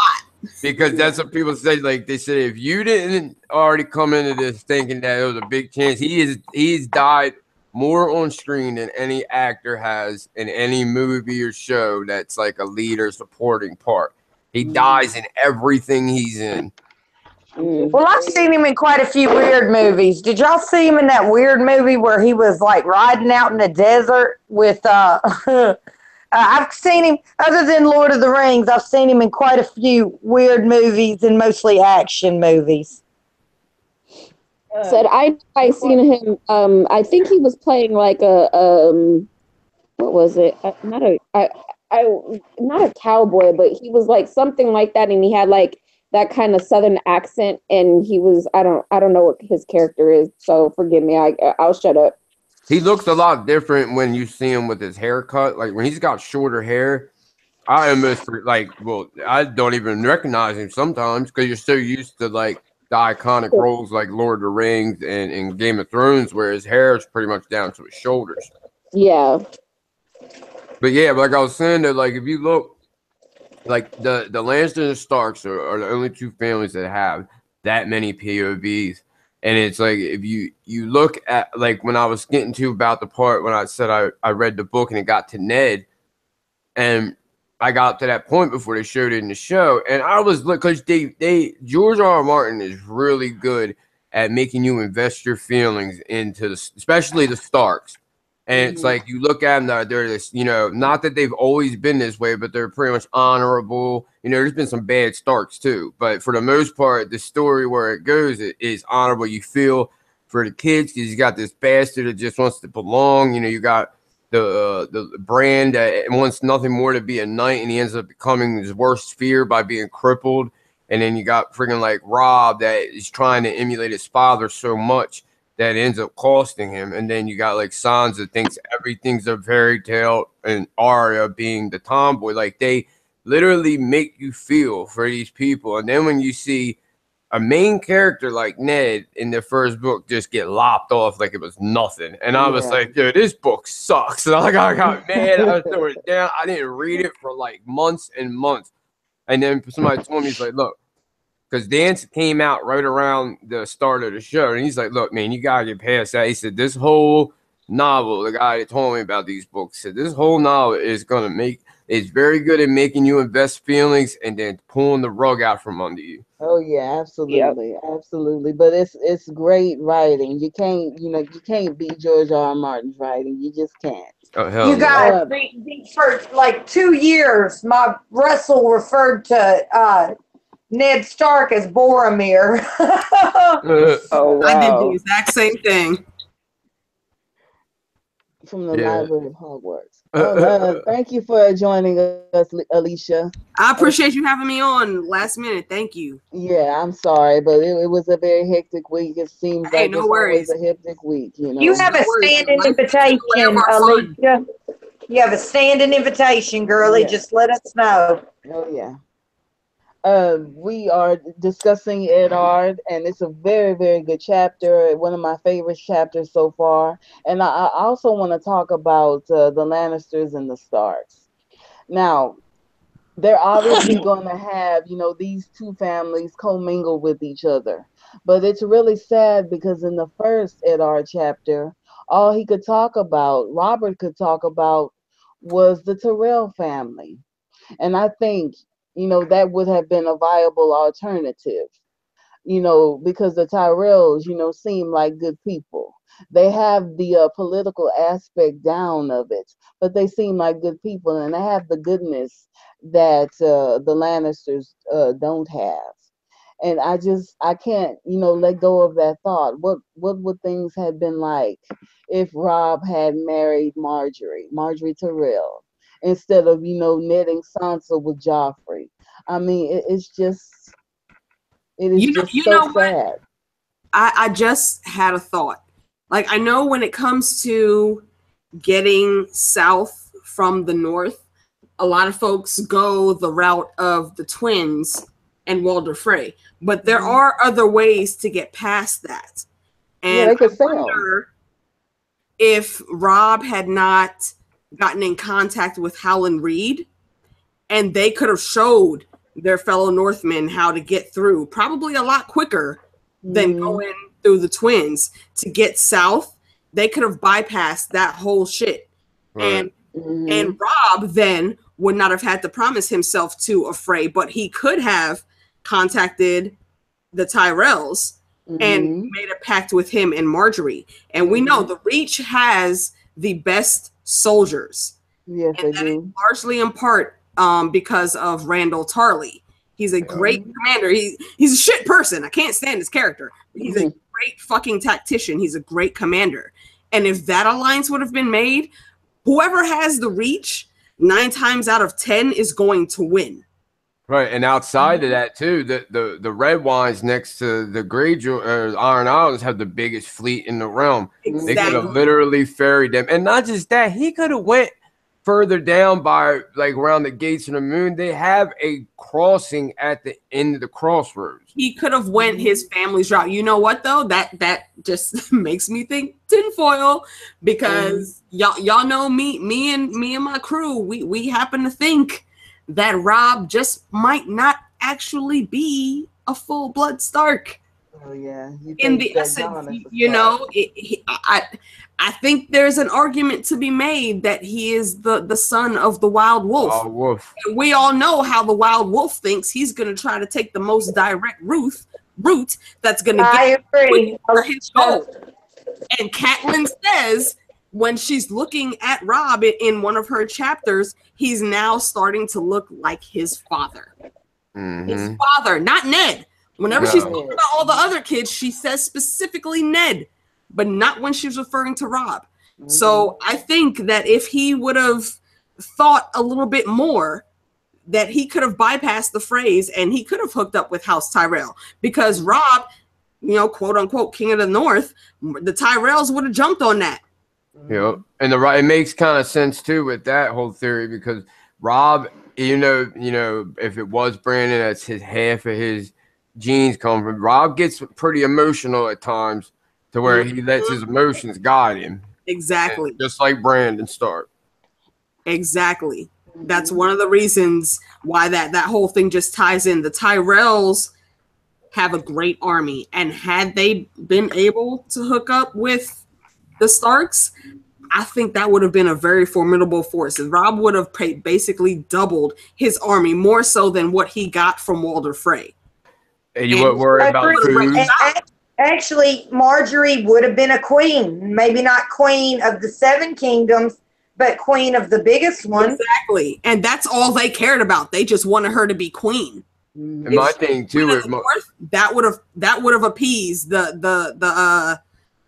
Because that's what people say. Like they said, if you didn't already come into this thinking that it was a big chance, he's died more on screen than any actor has in any movie or show that's like a lead or supporting part. He dies in everything he's in. Well, I've seen him in quite a few weird movies. Did y'all see him in that weird movie where he was riding out in the desert with I've seen him, other than Lord of the Rings, I've seen him in quite a few weird movies and mostly action movies. Said I seen him. I think he was playing what was it? Not a cowboy, but he was something like that, and he had that kind of southern accent, and he was I don't know what his character is, so forgive me. I'll shut up. He looks a lot different when you see him with his haircut. Like when he's got shorter hair, I almost I don't even recognize him sometimes because you're so used to the iconic roles like Lord of the Rings and Game of Thrones, where his hair is pretty much down to his shoulders. Yeah. But yeah, like I was saying that, if you look, the Lannisters and Starks are the only two families that have that many POVs. And it's if you look at when I was getting to about the part when I said I read the book and it got to Ned, and I got to that point before they showed it in the show, and I was because George R. R. Martin is really good at making you invest your feelings into especially the Starks, And it's like you look at them, they're this, you know, not that they've always been this way, but they're pretty much honorable. You know, there's been some bad Starks too, but for the most part, the story where it goes is honorable. You feel for the kids because you got this bastard that just wants to belong. You know, you got the brand that wants nothing more to be a knight, and he ends up becoming his worst fear by being crippled. And then you got freaking like Rob that is trying to emulate his father so much that ends up costing him. And then you got like Sansa thinks everything's a fairy tale, and Arya being the tomboy. Like they literally make you feel for these people. And then when you see a main character like Ned in the first book just get lopped off like it was nothing. And I was like, dude, this book sucks. And I got mad. I was throwing it down. I didn't read it for like months and months. And then somebody told me, he's like, look, because Dance came out right around the start of the show. And he's like, look, man, you got to get past that. He said, this whole novel, the guy that told me about these books, said this whole novel is going to make, it's very good at making you invest feelings and then pulling the rug out from under you. Oh yeah, absolutely, absolutely. But it's great writing. You can't beat George R. R. Martin's writing. You just can't. Oh, hell you guys, for like 2 years, my Russell referred to Ned Stark as Boromir. Oh, wow. I did the exact same thing. From the Library of Hogwarts. Thank you for joining us, Alicia. I appreciate you having me on last minute. Thank you. Yeah, I'm sorry, but it was a very hectic week. It seems like no worries. Always a hectic week. You know, you have a standing invitation, Alicia. You have a standing invitation, girlie. Just let us know. Oh yeah. We are discussing Eddard, and it's a very, very good chapter. One of my favorite chapters so far. And I also want to talk about the Lannisters and the Starks. Now, they're obviously going to have, these two families commingle with each other. But it's really sad because in the first Eddard chapter, all he could talk about, Robert could talk about, was the Tyrell family. And I think that would have been a viable alternative, because the Tyrells, seem like good people. They have the political aspect down of it, but they seem like good people, and they have the goodness that the Lannisters don't have. And I can't, let go of that thought. What would things have been like if Rob had married Marjorie Tyrell, instead of, netting Sansa with Joffrey? I mean, it is just so sad. I just had a thought. Like, I know when it comes to getting south from the north, a lot of folks go the route of the twins and Walder Frey, but there are other ways to get past that. And I wonder if Rob had not gotten in contact with Howland Reed, and they could have showed their fellow Northmen how to get through, probably a lot quicker than going through the twins to get south. They could have bypassed that whole shit. Right. And Rob then would not have had to promise himself to a Frey, but he could have contacted the Tyrells and made a pact with him and Marjorie. And we know the Reach has the best soldiers. Yes, and that is largely in part because of Randall Tarley. He's a great commander. He's a shit person. I can't stand his character. He's a great fucking tactician. He's a great commander. And if that alliance would have been made, whoever has the Reach, 9 times out of 10 is going to win. Right, and outside of that too, the Red Wines next to the Iron Islands have the biggest fleet in the realm. Exactly. They could have literally ferried them, and not just that, he could have went further down by like around the Gates of the Moon. They have a crossing at the end of the crossroads. He could have went his family's route. You know what though? That just makes me think tinfoil, because y'all know me and my crew. We happen to think that Rob just might not actually be a full-blood Stark. Oh yeah. In the essence, I think there's an argument to be made that he is the son of the Wild Wolf. Wolf. And we all know how the Wild Wolf thinks. He's going to try to take the most direct route that's going to get his goal. And Catelyn says when she's looking at Robb in one of her chapters, he's now starting to look like his father. His father, not Ned. Whenever she's talking about all the other kids, she says specifically Ned, but not when she's referring to Robb. So I think that if he would have thought a little bit more, that he could have bypassed the phrase and he could have hooked up with House Tyrell, because Robb, you know, quote unquote, King of the North, the Tyrells would have jumped on that. Yep. And it makes kind of sense too with that whole theory, because Robb, you know, if it was Brandon, that's half of his genes come from. Robb gets pretty emotional at times to where he lets his emotions guide him. Exactly. And just like Brandon Stark. Exactly. That's one of the reasons why that whole thing just ties in. The Tyrells have a great army, and had they been able to hook up with the Starks, I think that would have been a very formidable force. And Robb would have basically doubled his army, more so than what he got from Walder Frey. And you weren't worried about food? Actually, Marjorie would have been a queen. Maybe not queen of the 7 kingdoms, but queen of the biggest one. Exactly. And that's all they cared about. They just wanted her to be queen. And my thing too is that would have appeased the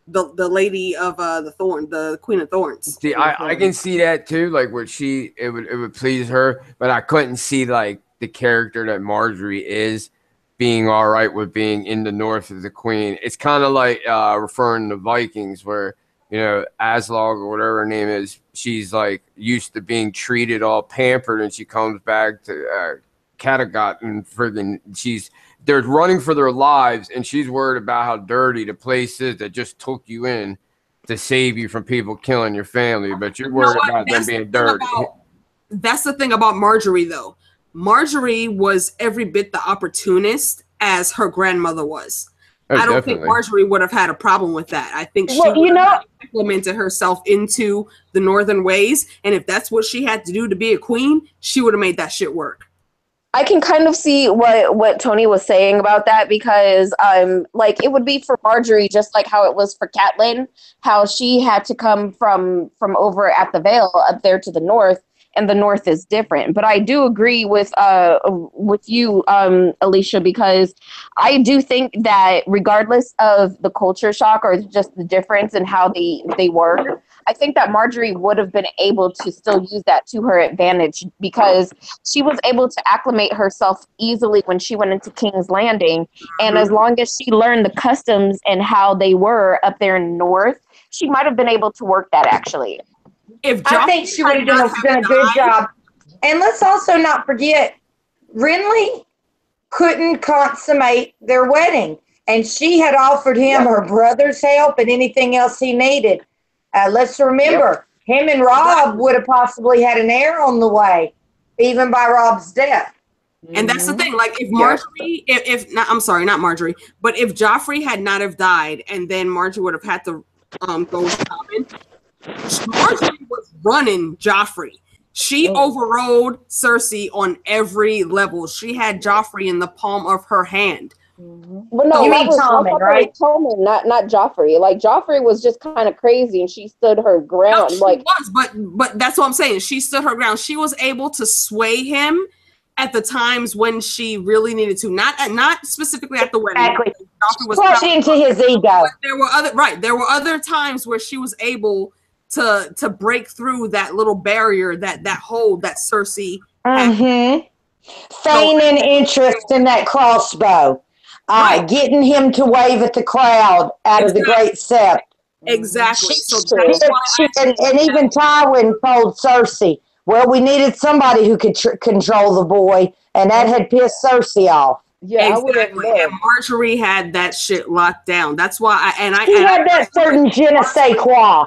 lady of the Queen of Thorns. See, I can see that too, like where it would please her, but I couldn't see like the character that Marjorie is being all right with being in the North as the queen. It's kind of like referring to Vikings, where, you know, Aslog or whatever her name is, she's like used to being treated all pampered, and she comes back to Kattegat and friggin' they're running for their lives, and she's worried about how dirty the place is that just took you in to save you from people killing your family, but you're worried about them being dirty. That's the thing about Marjorie, though. Marjorie was every bit the opportunist as her grandmother was. I don't think Marjorie would have had a problem with that. I think she would have implemented herself into the Northern ways, and if that's what she had to do to be a queen, she would have made that shit work. I can kind of see what Tony was saying about that, because like it would be for Marjorie just like how it was for Catelyn, how she had to come from over at the Vale up there to the north, and the north is different. But I do agree with you, Alicia, because I do think that regardless of the culture shock or just the difference in how they work, I think that Marjorie would have been able to still use that to her advantage, because she was able to acclimate herself easily when she went into King's Landing. And as long as she learned the customs and how they were up there in the north, she might have been able to work that actually. I think she would have done a good job. And let's also not forget, Renly couldn't consummate their wedding, and she had offered him her brother's help and anything else he needed. Let's remember, him and Robb would have possibly had an heir on the way, even by Robb's death. And that's the thing. Like, if Marjorie, I'm sorry, not Marjorie, but if Joffrey had not have died, and then Marjorie would have had to go with Tommen, Marjorie was running Joffrey. She overrode Cersei on every level. She had Joffrey in the palm of her hand. Well, no, you mean Tommen, right? Tommen, not Joffrey. Like, Joffrey was just kind of crazy, and she stood her ground. No, she was, but that's what I'm saying. She stood her ground. She was able to sway him at the times when she really needed to. Not specifically at the wedding. Exactly. Joffrey was pushing into his ego. There were other times where she was able to break through that little barrier, that hold that Cersei had. Feigning interest in that crossbow. Getting him to wave at the crowd out of the Great Sept. Exactly. So and even Tywin told Cersei, well, we needed somebody who could control the boy, and that had pissed Cersei off. Yeah, exactly. And Marjorie had that shit locked down. That's why she had that certain je ne sais quoi.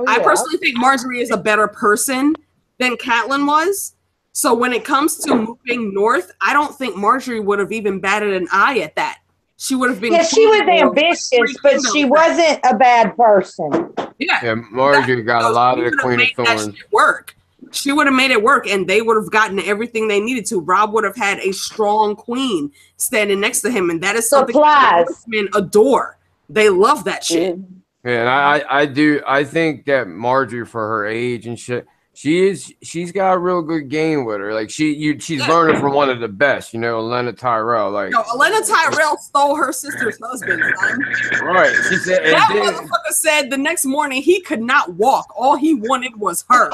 I personally think Marjorie is a better person than Catelyn was. So when it comes to moving north, I don't think Marjorie would have even batted an eye at that. She would have been. Yeah, she was ambitious, but she wasn't a bad person. Yeah, Marjorie got a lot of the Queen of Thorns. Work. She would have made it work, and they would have gotten everything they needed to. Robb would have had a strong queen standing next to him, and that is something that men adore. They love that shit. Yeah, and I think that Marjorie, for her age and shit, she's got a real good game with her. Like she's learning from one of the best, Elena Tyrell. Like, No, Elena Tyrell stole her sister's husband, son. right? She said, That motherfucker said the next morning he could not walk. All he wanted was her.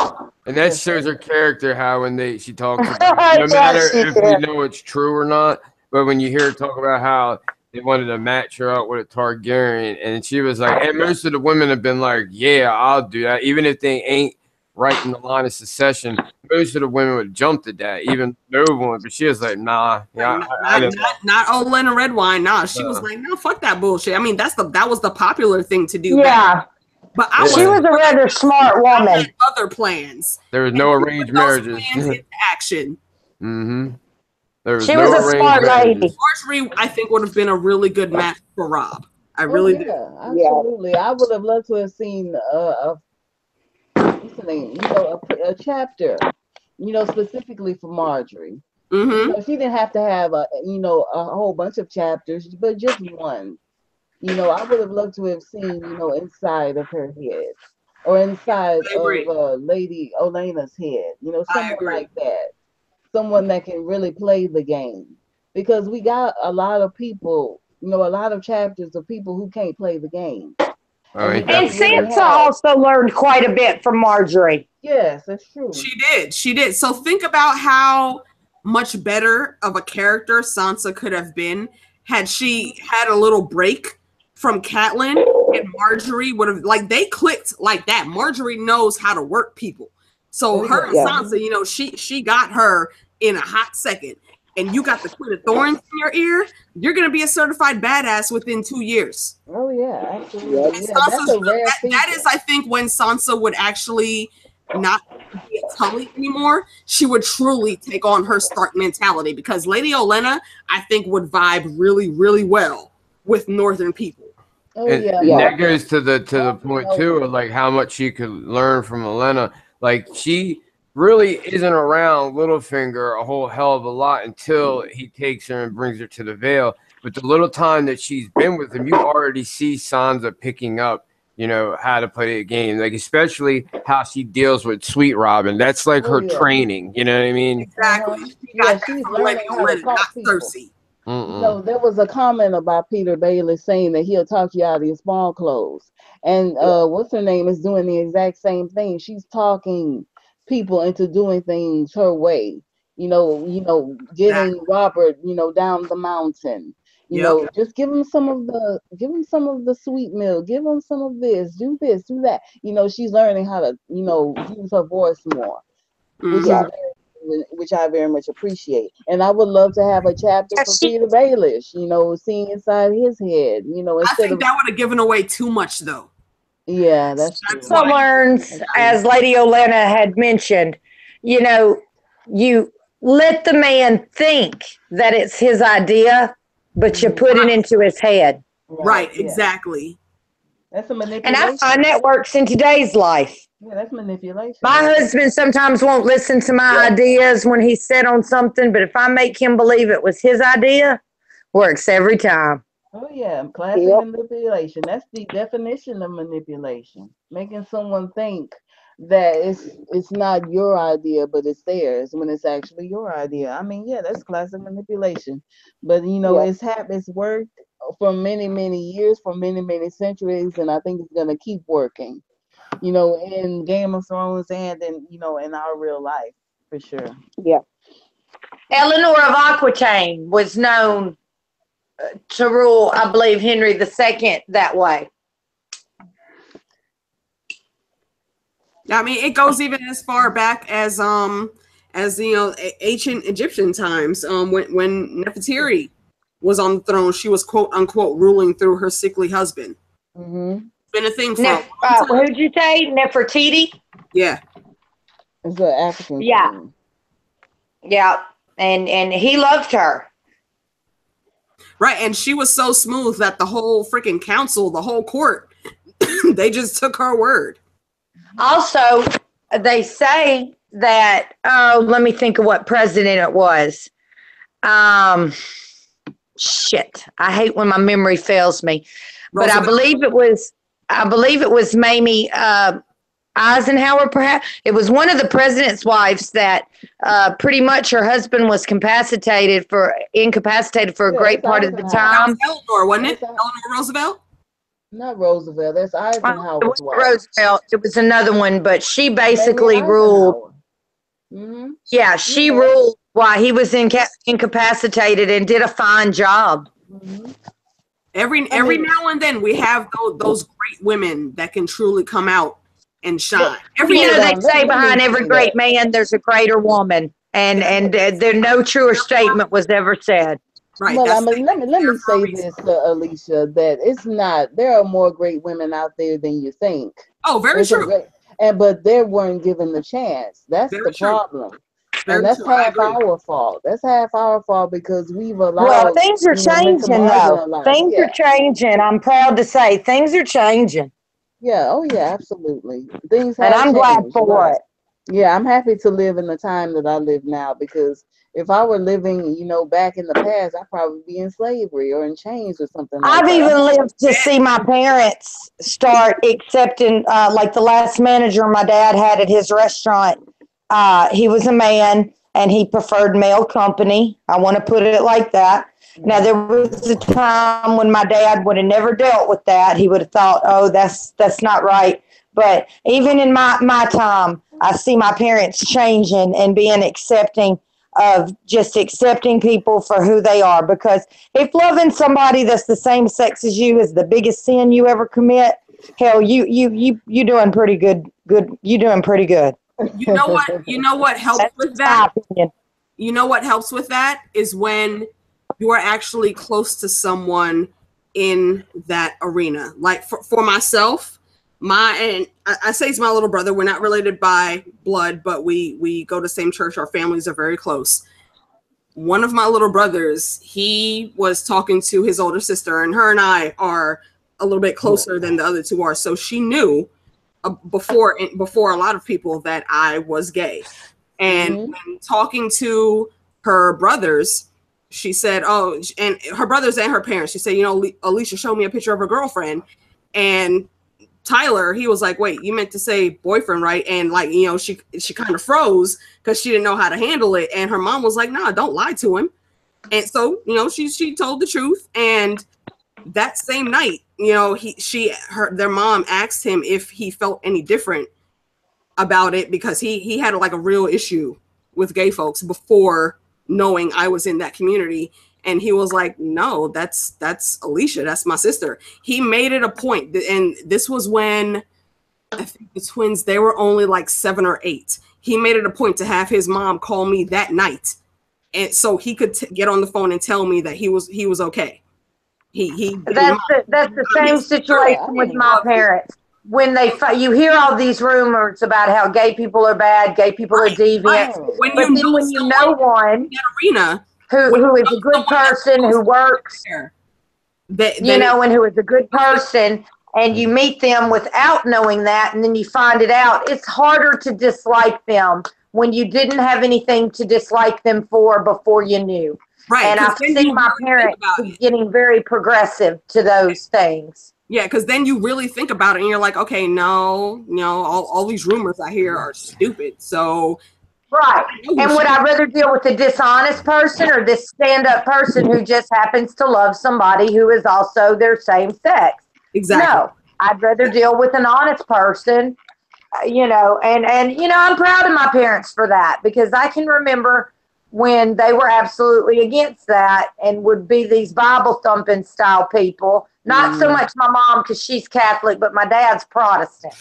and that shows her character. How when she talks about, no matter if we know it's true or not, but when you hear her talk about how they wanted to match her up with a Targaryen, and she was like, and most of the women have been like, yeah, I'll do that, even if they ain't right in the line of succession. Most of the women would have jumped at that, even no one. But she was like, nah, yeah, not Olenna Redwine. Nah, she was like, no, fuck that bullshit. I mean, that was the popular thing to do. Yeah, but she was a rather smart woman. I had other plans. There was no arranged marriages. Into action. Mm-hmm. She was a smart lady. Marjorie, I think, would have been a really good match for Rob. I really do. Absolutely. Yeah. I would have loved to have seen what's the name? A chapter, specifically for Marjorie. Mm-hmm. She didn't have to have a whole bunch of chapters, but just one. I would have loved to have seen, inside of her head, or inside of Lady Olena's head. Someone like that. Someone that can really play the game, because we got a lot of people, a lot of chapters of people who can't play the game. And Sansa also learned quite a bit from Marjorie. Yes, that's true. She did. So think about how much better of a character Sansa could have been had she had a little break from Catelyn, and Marjorie would have, like, they clicked like that. Marjorie knows how to work people. So her and Sansa, she got her in a hot second, and you got the Queen of Thorns in your ear, you're going to be a certified badass within 2 years. Oh, yeah, absolutely. Yeah, that's a rare that is, I think, when Sansa would actually not be a Tully anymore. She would truly take on her Stark mentality, because Lady Olenna, I think, would vibe really, really well with Northern people. Oh, yeah. And that goes to the point, too, of, like, how much she could learn from Olenna. Like, she really isn't around Littlefinger a whole hell of a lot until he takes her and brings her to the Vale. But the little time that she's been with him, you already see Sansa picking up, how to play the game. Like, especially how she deals with Sweet Robin. That's like her training. You know what I mean? Exactly. She's learning how to talk to people. Cersei. There was a comment about Peter Bailey saying that he'll talk you out of your small clothes. And what's her name is doing the exact same thing. She's talking people into doing things her way, getting Robert, down the mountain, just give him some of the sweet milk, give him some of this, do that. She's learning how to, use her voice more, which I very much appreciate. And I would love to have a chapter for Peter Baelish, seeing inside his head, I think that would have given away too much, though. Yeah, that's true. Sansa learns, as Lady Olenna had mentioned, you let the man think that it's his idea, but you put it into his head. Right, exactly. That's a manipulation. And I find that works in today's life. Yeah, that's manipulation. My husband sometimes won't listen to my ideas when he's set on something, but if I make him believe it was his idea, works every time. Oh, yeah, classic manipulation. That's the definition of manipulation. Making someone think that it's not your idea, but it's theirs, when it's actually your idea. I mean, yeah, that's classic manipulation. But, it's worked for many, many years, for many, many centuries, and I think it's going to keep working, in Game of Thrones and in our real life, for sure. Yeah. Eleanor of Aquitaine was known to rule, I believe, Henry II that way. I mean, it goes even as far back as ancient Egyptian times. When Nefertiti was on the throne, she was quote unquote ruling through her sickly husband. Mm-hmm. Been a thing for who'd you say? Nefertiti? Yeah. It's an African. Yeah. Thing. Yeah. And he loved her. Right, and she was so smooth that the whole freaking council, the whole court, they just took her word. Also, they say that, let me think of what president it was. Shit, I hate when my memory fails me. But I believe it was I believe it was Mamie Eisenhower, perhaps. It was one of the president's wives that pretty much her husband was incapacitated for a great part of the That time. was Eleanor, wasn't it? Eleanor Roosevelt? Not Roosevelt. That's It Eisenhower's wasn't wife. Roosevelt. It was another one, but she Mamie basically ruled. Mm-hmm. Yeah, she ruled while he was incapacitated and did a fine job. Mm-hmm. Every now and then we have those great women that can truly come out and shine. They say behind every great man there's a greater woman, and there no truer statement was ever said. Right. Well, let me say this, Alicia, that it's not. There are more great women out there than you think. Oh, very true. But they weren't given the chance. That's the problem. And that's half our fault. That's half our fault because we've allowed. Well, things are changing, though. Things are changing. I'm proud to say things are changing. Yeah. Oh, yeah. Absolutely. Things have and I'm changed, glad for it. Yeah, I'm happy to live in the time that I live now because if I were living, back in the past, I'd probably be in slavery or in chains or something like I've that. even lived to see my parents start accepting, like the last manager my dad had at his restaurant. He was a man and he preferred male company. I want to put it like that. Now, there was a time when my dad would have never dealt with that. He would have thought, oh, that's not right. But even in my time, I see my parents changing and being accepting of just accepting people for who they are. Because if loving somebody that's the same sex as you is the biggest sin you ever commit, hell, you doing pretty good. You doing pretty good. You know what helps with that? You know what helps with that is when you are actually close to someone in that arena. Like for myself, and I say he's my little brother. We're not related by blood, but we go to the same church. Our families are very close. One of my little brothers, he was talking to his older sister, and her and I are a little bit closer than the other two are. So she knew before a lot of people that I was gay. And when talking to her brothers, she said, oh, and her brothers and her parents, she said, Alicia showed me a picture of her girlfriend. And Tyler, he was like, wait, you meant to say boyfriend, right? And she kind of froze because she didn't know how to handle it. And her mom was like, nah, don't lie to him. And so, she told the truth. And that same night, their mom asked him if he felt any different about it because he had like a real issue with gay folks before knowing I was in that community. And he was like, no, that's Alicia. That's my sister. He made it a point. And this was when I think the twins, they were only like 7 or 8. He made it a point to have his mom call me that night. And so he could get on the phone and tell me that he was okay. That's the same situation with my parents. When you hear all these rumors about how gay people are bad, gay people are deviant. When you know one who is a good person, who works, and who is a good person, and you meet them without knowing that, and then you find it out, it's harder to dislike them when you didn't have anything to dislike them for before you knew. Right. And I've seen my parents getting very progressive to those things. Yeah, because then you really think about it and you're like, okay, no, all these rumors I hear are stupid. So right. And would I rather deal with a dishonest person or this stand-up person who just happens to love somebody who is also their same sex? Exactly. No, I'd rather deal with an honest person, and I'm proud of my parents for that because I can remember when they were absolutely against that and would be these Bible thumping style people. Not so much my mom because she's Catholic, but my dad's Protestant.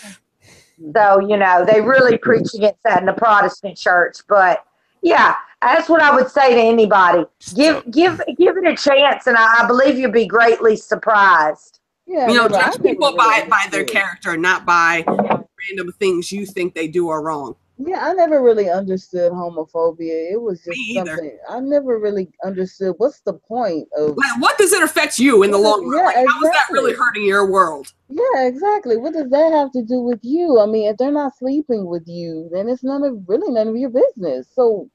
So, they really preach against that in the Protestant church. But yeah, that's what I would say to anybody. Give it a chance, and I believe you'll be greatly surprised. Yeah, judge people by their character, not by random things you think they do are wrong. Yeah, I never really understood homophobia. It was just something I never really understood. What's the point of? Like, what does it affect you in the long run? Like, how is that really hurting your world? Yeah, exactly. What does that have to do with you? I mean, if they're not sleeping with you, then it's none of your business. So,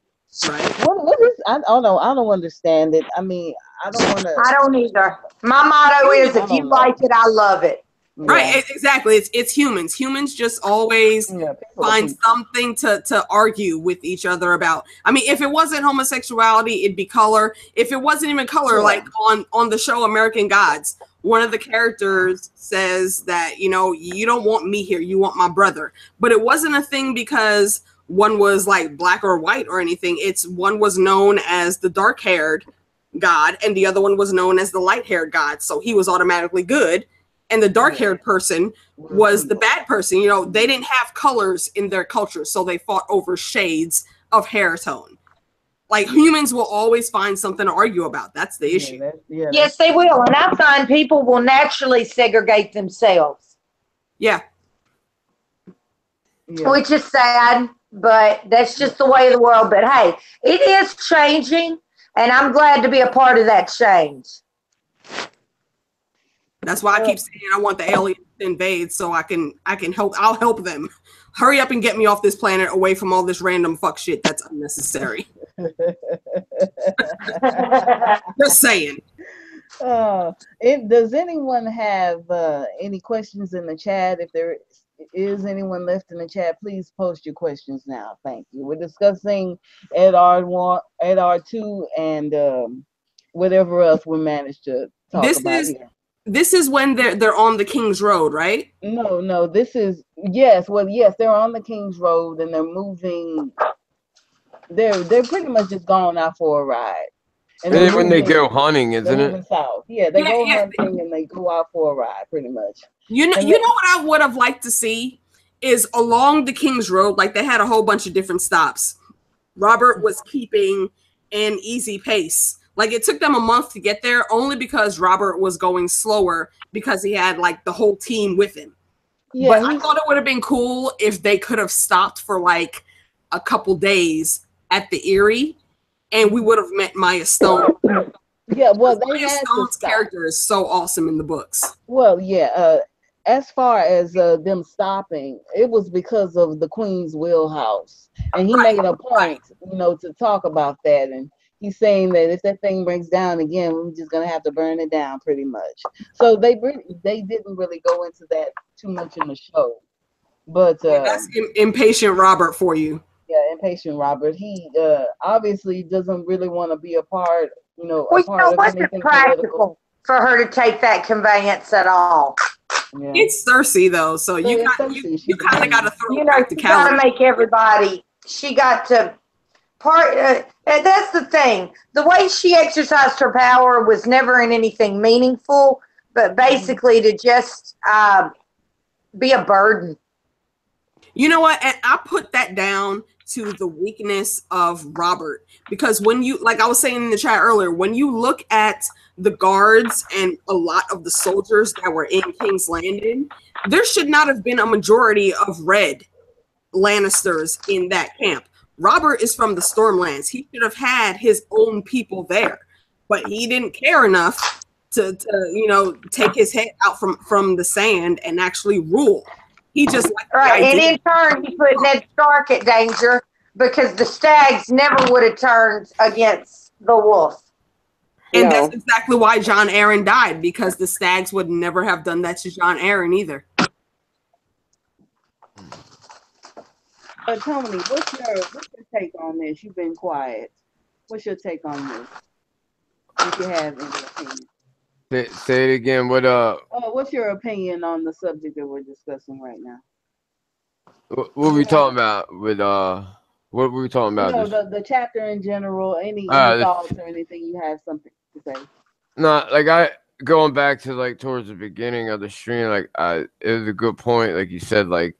right? What is? I don't know. I don't understand it. I mean, I don't want to. I don't either. My motto is, if you like it, I love it. Right, exactly. It's humans. Humans just always find something to argue with each other about. I mean, if it wasn't homosexuality, it'd be color. If it wasn't even color, like on the show American Gods, one of the characters says that, you know, you don't want me here, you want my brother. But it wasn't a thing because one was like black or white or anything. It's one was known as the dark-haired god and the other one was known as the light-haired god. So he was automatically good. And the dark-haired person was the bad person. You know, they didn't have colors in their culture, so they fought over shades of hair tone. Like, humans will always find something to argue about. That's the issue. Yes, they will. And I find people will naturally segregate themselves. Yeah. Which is sad, but that's just the way of the world. But, hey, it is changing, and I'm glad to be a part of that change. That's why I keep saying I want the aliens to invade so I can help. I'll help them. Hurry up and get me off this planet away from all this random fuck shit that's unnecessary. Just saying. Does anyone have any questions in the chat? If there is anyone left in the chat, please post your questions now. Thank you. We're discussing Eddard 1, Eddard 2, and whatever else we managed to talk about here. This is when they're on the King's Road, right? No, this is yes, they're on the King's Road and they're moving. They're pretty much just going out for a ride. And then when they go hunting, isn't it? South. Yeah, they go hunting and they go out for a ride, pretty much. You know what I would have liked to see is along the King's Road, like they had a whole bunch of different stops. Robert was keeping an easy pace. Like, it took them a month to get there only because Robert was going slower because he had, like, the whole team with him. Yeah, but I thought it would have been cool if they could have stopped for, like, a couple days at the Erie, and we would have met Maya Stone. Yeah, well, Maya Stone's character is so awesome in the books. Well, yeah, as far as them stopping, it was because of the Queen's wheelhouse. And he made a point, you know, to talk about that. And he's saying that if that thing breaks down again, we're just gonna have to burn it down, pretty much. So they didn't really go into that too much in the show, but that's impatient Robert for you. Yeah, impatient Robert. He obviously doesn't really want to be a part, you know. Well, you know, wasn't practical for her to take that conveyance at all. Yeah. It's Cersei though, so you kind of got to throw. You know, you got to make everybody. She got to. That's the thing. The way she exercised her power was never in anything meaningful, but basically to just be a burden. You know what? And I put that down to the weakness of Robert, because when you, like I was saying in the chat earlier, when you look at the guards and a lot of the soldiers that were in King's Landing, there should not have been a majority of red Lannisters in that camp. Robert is from the Stormlands. He should have had his own people there, but he didn't care enough to you know, take his head out from the sand and actually rule. He just right, and in turn he put Ned Stark at danger because the stags never would have turned against the wolf. And that's exactly why Jon Arryn died, because the stags would never have done that to Jon Arryn either. Tony, what's your take on this? You've been quiet. What's your take on this? If you have any opinion. Say it again. What's your opinion on the subject that we're discussing right now? What were we talking about with what were we talking about? No, the chapter in general. Any thoughts or anything you have something to say? No, like going back to like towards the beginning of the stream, like it was a good point, like you said, like.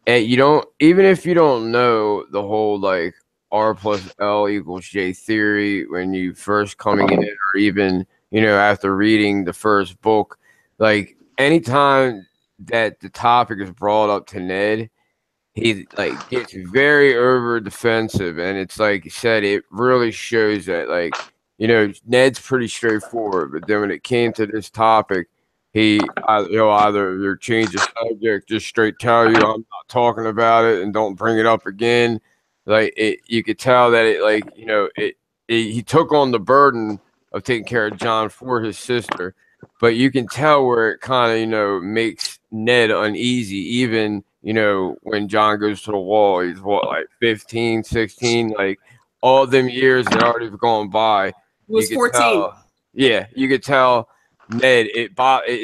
And you don't, even if you don't know the whole like R plus L equals J theory when you first coming in, or even, you know, after reading the first book, like anytime that the topic is brought up to Ned, he like gets very over defensive, and it's like you said, it really shows that, like, you know, Ned's pretty straightforward, but then when it came to this topic, he'll either change the subject, just straight tell you I'm not talking about it and don't bring it up again. Like you could tell that it, like, you know, he took on the burden of taking care of John for his sister, but you can tell where it kind of, you know, makes Ned uneasy. Even, you know, when John goes to the wall, he's what, like 15, 16, like all them years that already have gone by. He was you could 14. tell, yeah, you could tell Ned, it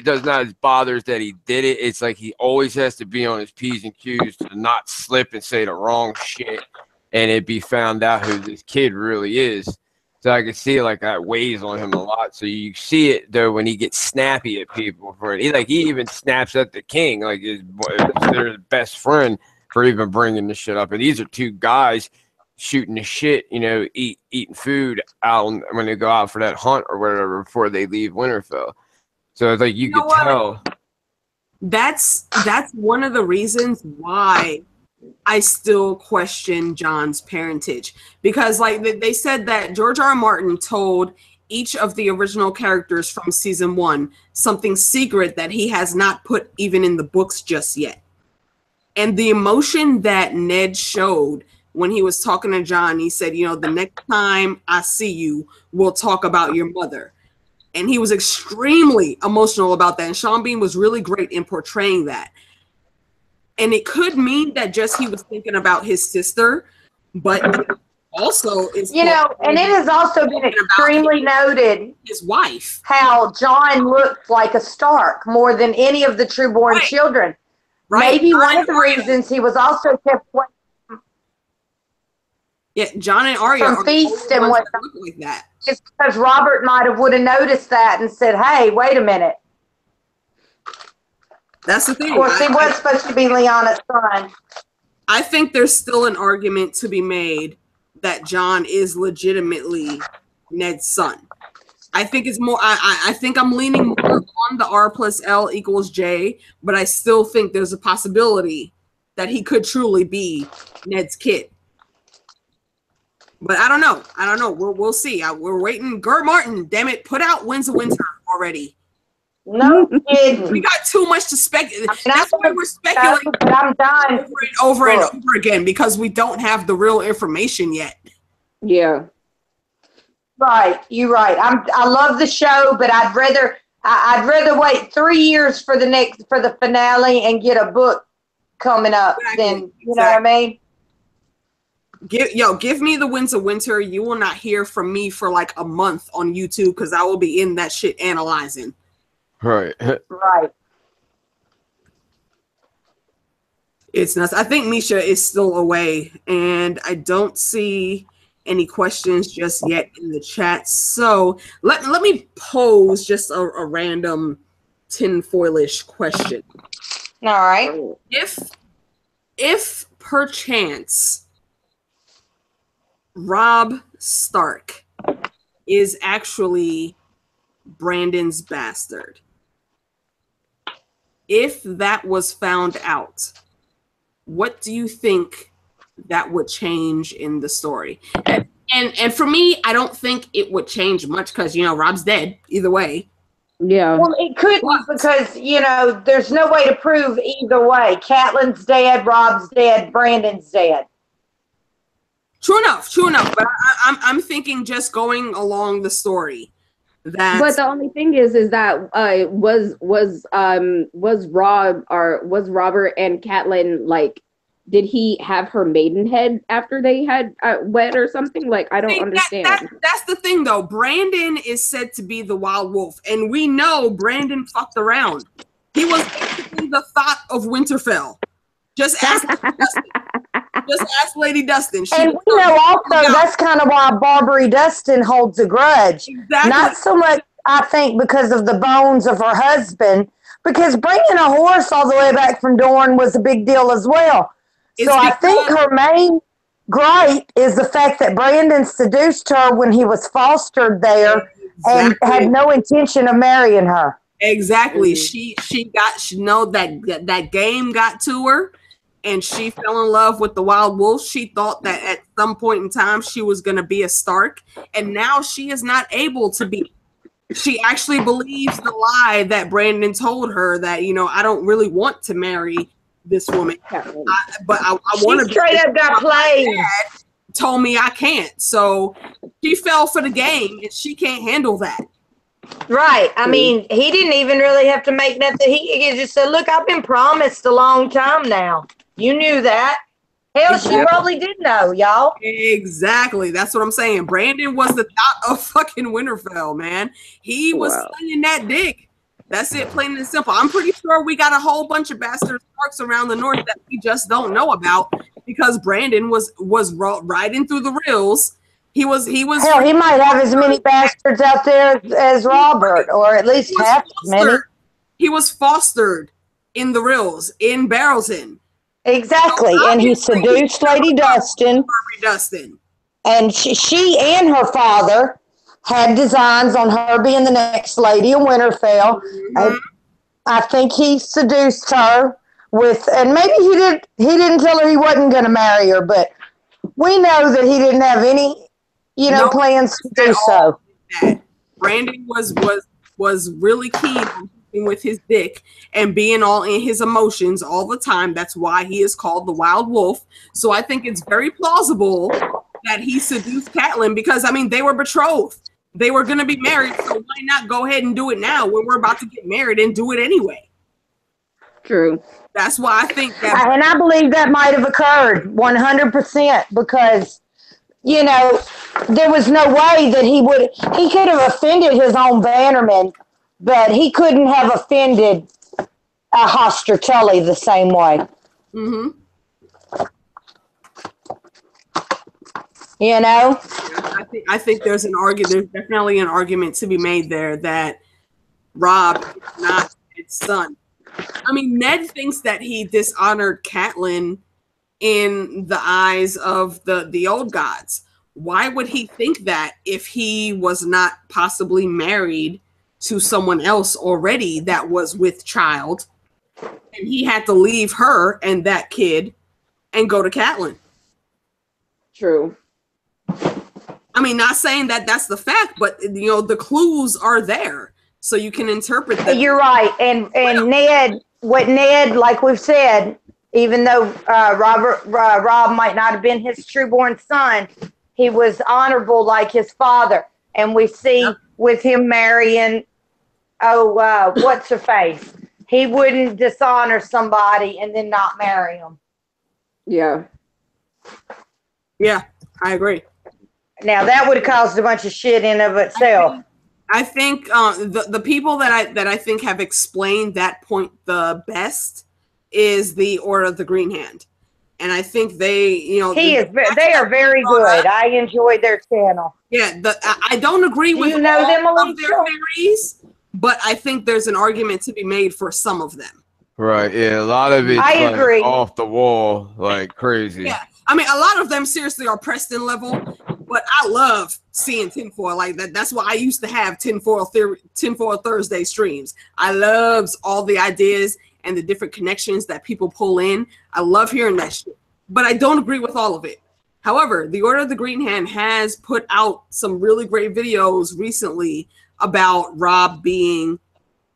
does not as bothers that he did it. It's like he always has to be on his P's and Q's to not slip and say the wrong shit and it be found out who this kid really is. So I can see like that weighs on him a lot. So you see it though when he gets snappy at people for it. He even snaps at the king, like his best friend, for even bringing this shit up. And these are two guys shooting the shit, you know, eating food out when they go out for that hunt or whatever before they leave Winterfell. So it's like you could tell. That's one of the reasons why I still question John's parentage, because like they said that George R. R. Martin told each of the original characters from season 1 something secret that he has not put even in the books just yet. And the emotion that Ned showed when he was talking to John, he said, you know, the next time I see you, we'll talk about your mother. And he was extremely emotional about that. And Sean Bean was really great in portraying that. And it could mean that just he was thinking about his sister, but also is, you know, and it has also been extremely noted his wife, how John looked like a Stark more than any of the true-born children. Right. Maybe one of the reasons he was also kept away. Yeah, John and Arya from Feast and what look like that. It's because Robert might have would have noticed that and said, "Hey, wait a minute." That's the thing. Of course, he was supposed to be Lyanna's son. I think there's still an argument to be made that John is legitimately Ned's son. I think it's more. I think I'm leaning more on the R+L=J, but I still think there's a possibility that he could truly be Ned's kid. But I don't know. We'll see. We're waiting. Gert Martin, damn it, put out Winds of Winter already. No kidding. We got too much to speculate. That's why we're speculating but I'm done over and over again, because we don't have the real information yet. Yeah. Right, you're right. I love the show, but I'd rather wait 3 years for the finale and get a book coming up than you know what I mean. Give me the Winds of Winter. You will not hear from me for like a month on YouTube because I will be in that shit analyzing. Right. Right. It's nuts. I think Misha is still away, and I don't see any questions just yet in the chat. So let me pose just a random tinfoilish question. All right. If perchance Robb Stark is actually Brandon's bastard, if that was found out, what do you think that would change in the story? And for me, I don't think it would change much because, you know, Robb's dead either way. Yeah. Well, it could because, you know, there's no way to prove either way. Catelyn's dead, Robb's dead, Brandon's dead. True enough. But I'm thinking just going along the story. But the only thing is that was Robert and Catelyn, like, did he have her maidenhead after they had wed or something? Like, I don't understand. That's the thing, though. Brandon is said to be the wild wolf, and we know Brandon fucked around. He was basically the thought of Winterfell. Just ask Lady Dustin. And we know also that's kind of why Barbary Dustin holds a grudge. Exactly. Not so much, I think, because of the bones of her husband, because bringing a horse all the way back from Dorne was a big deal as well. So I think her main gripe is the fact that Brandon seduced her when he was fostered there and had no intention of marrying her. Exactly. She that game got to her, and she fell in love with the wild wolf. She thought that at some point in time she was going to be a Stark, and now she is not able to be. She actually believes the lie that Brandon told her that, you know, I don't really want to marry this woman, but I want to. Straight up got played. Told me I can't, so she fell for the game, and she can't handle that. Right. I mean, he didn't even really have to make nothing. He just said, look, I've been promised a long time now. You knew that. Hell, she probably did know, y'all. Exactly. That's what I'm saying. Brandon was the thought of fucking Winterfell, man. He was slinging that dick. That's it, plain and simple. I'm pretty sure we got a whole bunch of bastard Starks around the north that we just don't know about because Brandon was riding through the reels. He was. Hell, he might have as many bastards out there as Robert, or at least half as many. He was fostered in the reels in Barrowton. Exactly, and he seduced Lady Dustin. And she and her father had designs on her being the next Lady of Winterfell. Mm-hmm. I think he seduced her with, and maybe he didn't tell her he wasn't going to marry her, but we know that he didn't have any, plans to do so. Brandon was really keen on with his dick and being all in his emotions all the time. That's why he is called the Wild Wolf. So I think it's very plausible that he seduced Catelyn because, I mean, they were betrothed. They were going to be married. So why not go ahead and do it now when we're about to get married and do it anyway? True. That's why I think that. And I believe that might have occurred 100% because, there was no way that he could have offended his own bannerman, but he couldn't have offended a Hoster Tully the same way. Mm-hmm. I think there's an argument. There's definitely an argument to be made there that Robb is not his son. I mean, Ned thinks that he dishonored Catelyn in the eyes of the old gods. Why would he think that if he was not possibly married to someone else already that was with child, and he had to leave her and that kid and go to Catelyn? True. I mean, not saying that that's the fact, but the clues are there, so you can interpret that. You're right, and Ned, like we've said, even though Robb might not have been his trueborn son, he was honorable like his father, and we see with him marrying. What's her face? He wouldn't dishonor somebody and then not marry him. Yeah, I agree. Now that would have caused a bunch of shit in of itself. I think the people that I think have explained that point the best is the Order of the Green Hand, and I think they are very good. I enjoyed their channel. Yeah, I don't agree with all of their theories, but I think there's an argument to be made for some of them. Right. Yeah. A lot of it. I agree. Off the wall, like crazy. Yeah. I mean, a lot of them seriously are Preston level, but I love seeing tinfoil like that. That's why I used to have tinfoil Thursday streams. I loved all the ideas and the different connections that people pull in. I love hearing that shit, but I don't agree with all of it. However, the Order of the Green Hand has put out some really great videos recently about Robb being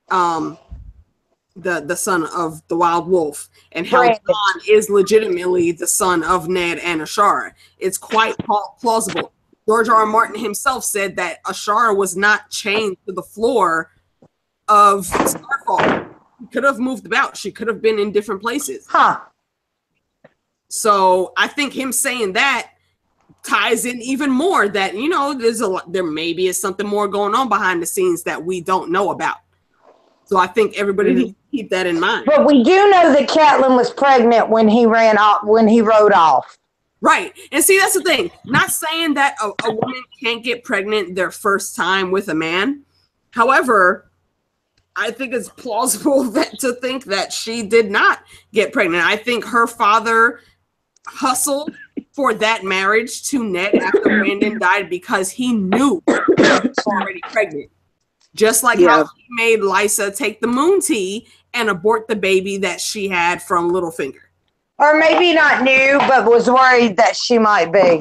the son of the Wild Wolf and how Jon is legitimately the son of Ned and Ashara. It's quite plausible. George R. R. Martin himself said that Ashara was not chained to the floor of Starfall. She could have moved about. She could have been in different places. So I think him saying that ties in even more that, there maybe is something more going on behind the scenes that we don't know about. So I think everybody needs to keep that in mind. But we do know that Catelyn was pregnant when he rode off. Right. And see, that's the thing. Not saying that a woman can't get pregnant their first time with a man. However, I think it's plausible to think that she did not get pregnant. I think her father hustled for that marriage to Ned after Brandon died because he knew she was already pregnant. Just like how he made Lysa take the moon tea and abort the baby that she had from Littlefinger. Or maybe not knew, but was worried that she might be.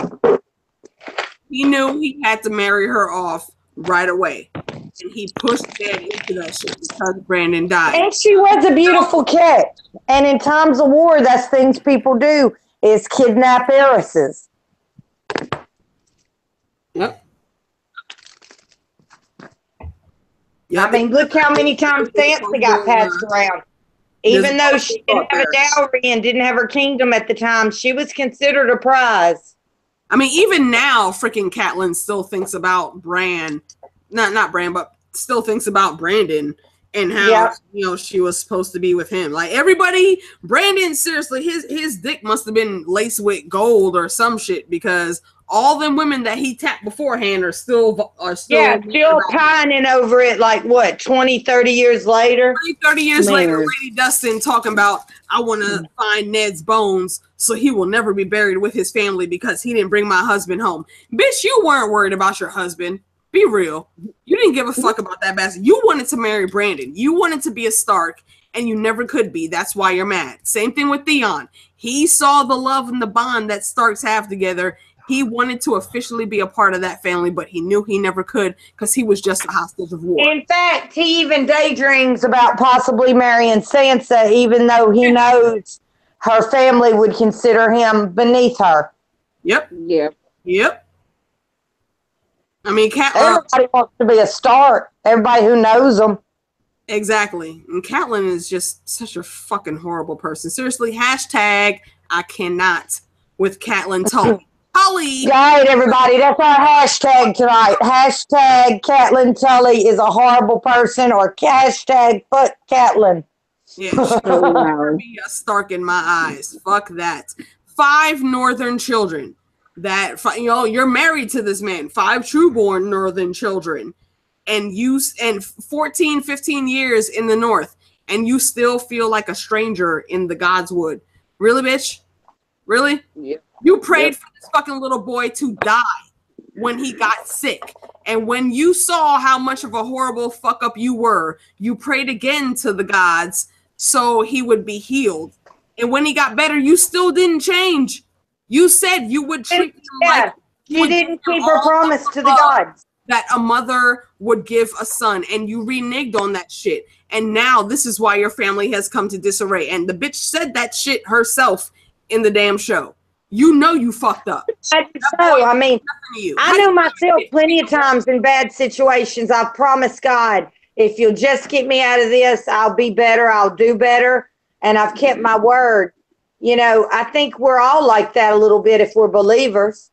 He knew he had to marry her off right away. And he pushed Ned into that shit because Brandon died. And she was a beautiful catch. And in times of war, that's things people do, is kidnap heiresses. Yep. Yep. I mean, look how many times Sansa got passed around. Even though she didn't have a dowry and didn't have her kingdom at the time, she was considered a prize. I mean, even now, freaking Catelyn still thinks about Bran. Not Bran, but still thinks about Brandon and how, she was supposed to be with him. Like, everybody, Brandon, seriously, his dick must have been laced with gold or some shit, because all them women that he tapped beforehand are still pining over it, like, what, 20, 30 years later? 30 years later, Lady Dustin talking about, I want to find Ned's bones so he will never be buried with his family because he didn't bring my husband home. Bitch, you weren't worried about your husband. Be real. You didn't give a fuck about that bastard. You wanted to marry Brandon. You wanted to be a Stark, and you never could be. That's why you're mad. Same thing with Theon. He saw the love and the bond that Starks have together. He wanted to officially be a part of that family, but he knew he never could because he was just a hostage of war. In fact, he even daydreams about possibly marrying Sansa, even though he knows her family would consider him beneath her. Yep. I mean, everybody wants to be a Stark. Everybody who knows them. Exactly. And Catelyn is just such a fucking horrible person. Seriously, hashtag I cannot with Catelyn Tully. Tully. Right, everybody. That's our hashtag tonight. Hashtag Catelyn Tully is a horrible person, or hashtag fuck Catelyn. Yeah, she'll never be a Stark in my eyes. Fuck that. 5 northern children. That, you're married to this man. 5 true-born northern children. And 14, 15 years in the north. And you still feel like a stranger in the Godswood. Really, bitch? Really? Yep. You prayed for this fucking little boy to die when he got sick. And when you saw how much of a horrible fuck up you were, you prayed again to the gods so he would be healed. And when he got better, you still didn't change. You said you would treat him like you didn't keep her promise to the gods that a mother would give a son, and you reneged on that shit. And now this is why your family has come to disarray. And the bitch said that shit herself in the damn show. You know you fucked up. I mean, I know myself plenty of times in bad situations. I've promised God, if you'll just get me out of this, I'll be better. I'll do better. And I've kept my word. I think we're all like that a little bit if we're believers.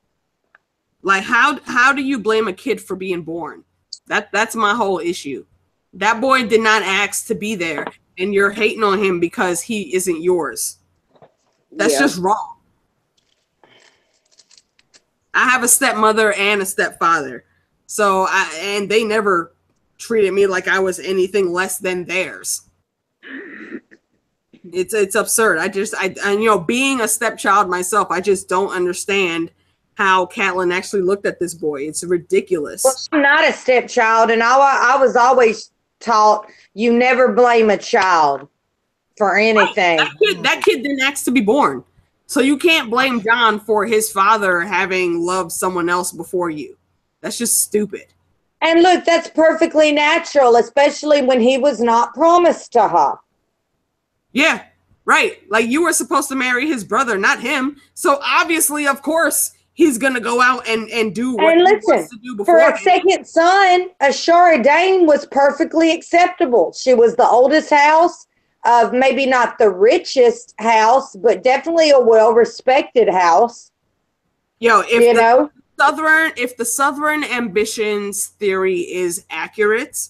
Like, how do you blame a kid for being born? That's my whole issue. That boy did not ask to be there, and you're hating on him because he isn't yours. That's just wrong. I have a stepmother and a stepfather. And they never treated me like I was anything less than theirs. It's absurd. I being a stepchild myself, I just don't understand how Catelyn actually looked at this boy. It's ridiculous. Well, I'm not a stepchild, and I was always taught you never blame a child for anything. That kid didn't ask to be born. So you can't blame John for his father having loved someone else before you. That's just stupid. And look, that's perfectly natural, especially when he was not promised to her. Yeah, right. Like, you were supposed to marry his brother, not him. So obviously, of course, he's going to go out and do what he wants to do before. For a second son, Ashara Dane was perfectly acceptable. She was the oldest house of maybe not the richest house, but definitely a well-respected house. If the Southern ambitions theory is accurate,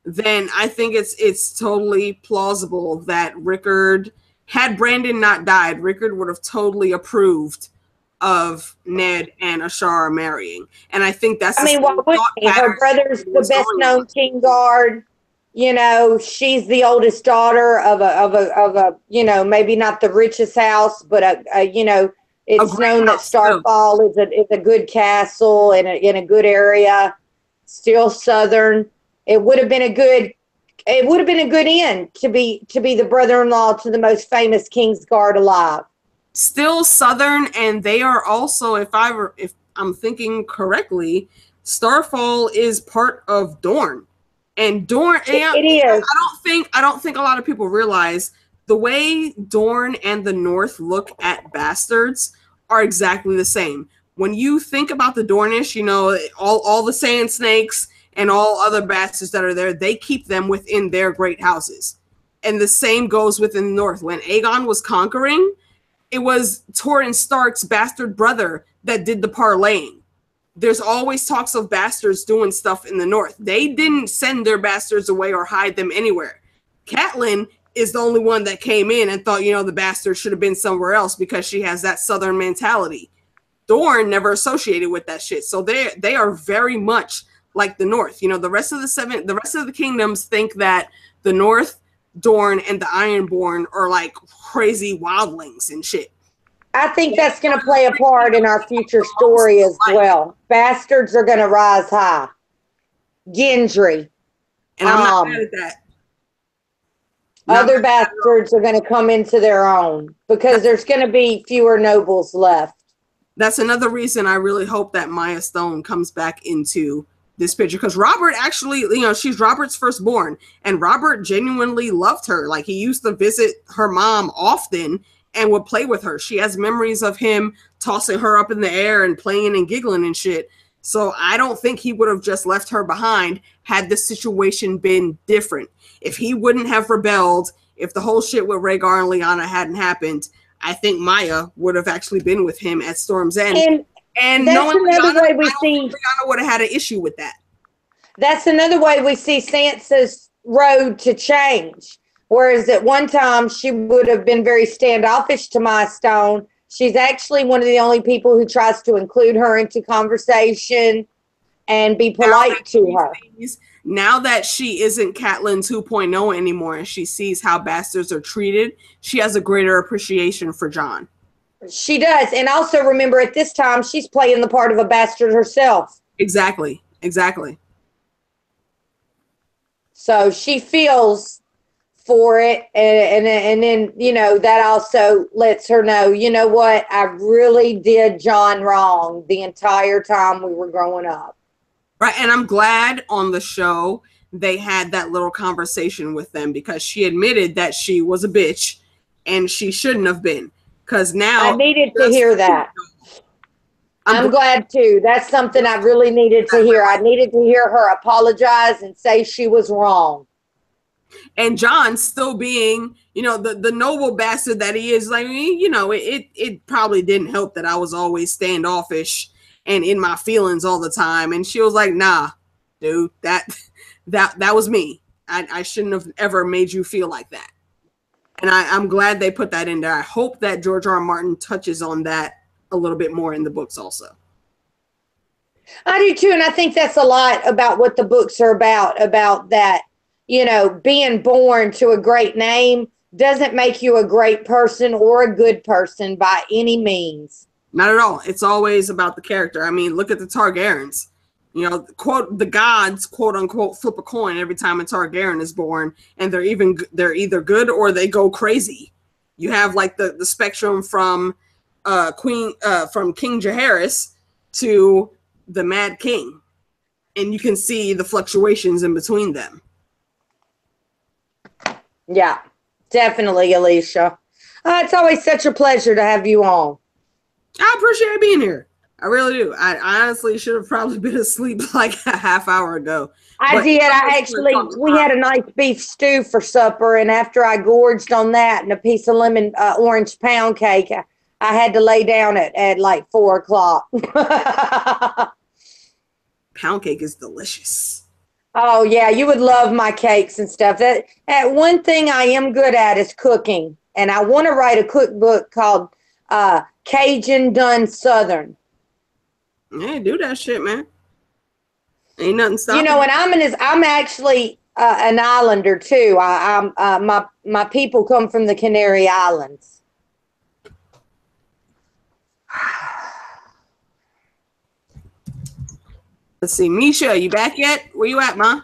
then I think it's totally plausible that Rickard, had Brandon not died, Rickard would have totally approved of Ned and Ashara marrying. And I think that's why would he? Her brother's the best-known king guard. She's the oldest daughter of a maybe not the richest house, but it's known that Starfall is a good castle in a good area, still Southern. It would have been a good end to be the brother-in-law to the most famous Kingsguard alive. Still Southern, and they are also, if I'm thinking correctly, Starfall is part of Dorne. And Dorne, it is. I don't think a lot of people realize the way Dorne and the North look at bastards are exactly the same. When you think about the Dornish, all the sand snakes and all other bastards that are there, they keep them within their great houses. And the same goes within the North. When Aegon was conquering, it was Torrhen Stark's bastard brother that did the parlaying. There's always talks of bastards doing stuff in the North. They didn't send their bastards away or hide them anywhere. Catelyn is the only one that came in and thought, the bastard should have been somewhere else because she has that Southern mentality. Dorne never associated with that shit. So they are very much like the North. The rest of the kingdoms think that the North, Dorne, and the Ironborn are like crazy wildlings and shit. I think that's going to play a part in our future story as well. Bastards are going to rise high. Gendry. And I'm not mad at that. Other bastards are going to come into their own because there's going to be fewer nobles left. That's another reason I really hope that Maya Stone comes back into this picture, because Robert actually, she's Robert's firstborn, and Robert genuinely loved her. Like, he used to visit her mom often and would play with her. She has memories of him tossing her up in the air and playing and giggling and shit. So I don't think he would have just left her behind had the situation been different. If he wouldn't have rebelled, if the whole shit with Rhaegar and Lyanna hadn't happened, I think Maya would have actually been with him at Storm's End. And that's knowing another Lyanna, way we see Lyanna would have had an issue with that. That's another way we see Sansa's road to change. Whereas at one time she would have been very standoffish to Maya Stone. She's actually one of the only people who tries to include her into conversation and be polite to her. Now that she isn't Catelyn 2.0 anymore and she sees how bastards are treated, she has a greater appreciation for Jon. She does. And also remember, at this time, she's playing the part of a bastard herself. Exactly. So she feels for it. And then, that also lets her know, you know what? I really did Jon wrong the entire time we were growing up. Right. And I'm glad on the show they had that little conversation with them, because she admitted that she was a bitch and she shouldn't have been. Because now I needed to hear that. I'm glad too. That's something I really needed to hear. I needed to hear her apologize and say she was wrong. And Jon still being, the noble bastard that he is, like, it probably didn't help that I was always standoffish and in my feelings all the time. And she was like, nah, dude, that was me. I shouldn't have ever made you feel like that. And I'm glad they put that in there. I hope that George R. R. Martin touches on that a little bit more in the books also. I do too. And I think that's a lot about what the books are about that, being born to a great name doesn't make you a great person or a good person by any means. Not at all. It's always about the character. I mean, look at the Targaryens. Quote, the gods, quote unquote, flip a coin every time a Targaryen is born, and they're either good or they go crazy. You have like the spectrum from King Jaehaerys to the Mad King, and you can see the fluctuations in between them. Yeah, definitely, Alicia. It's always such a pleasure to have you on. I appreciate being here. I really do. I honestly should have probably been asleep like a half hour ago. I did. We had a nice beef stew for supper, and after I gorged on that and a piece of lemon orange pound cake, I had to lay down at like 4 o'clock. Pound cake is delicious. Oh yeah, you would love my cakes and stuff. That one thing I am good at is cooking, and I want to write a cookbook called Cajun Done Southern. Yeah, do that shit, man. Ain't nothing stopping. And I'm actually an islander too. My people come from the Canary Islands. Let's see, Misha, you back yet? Where you at, Ma?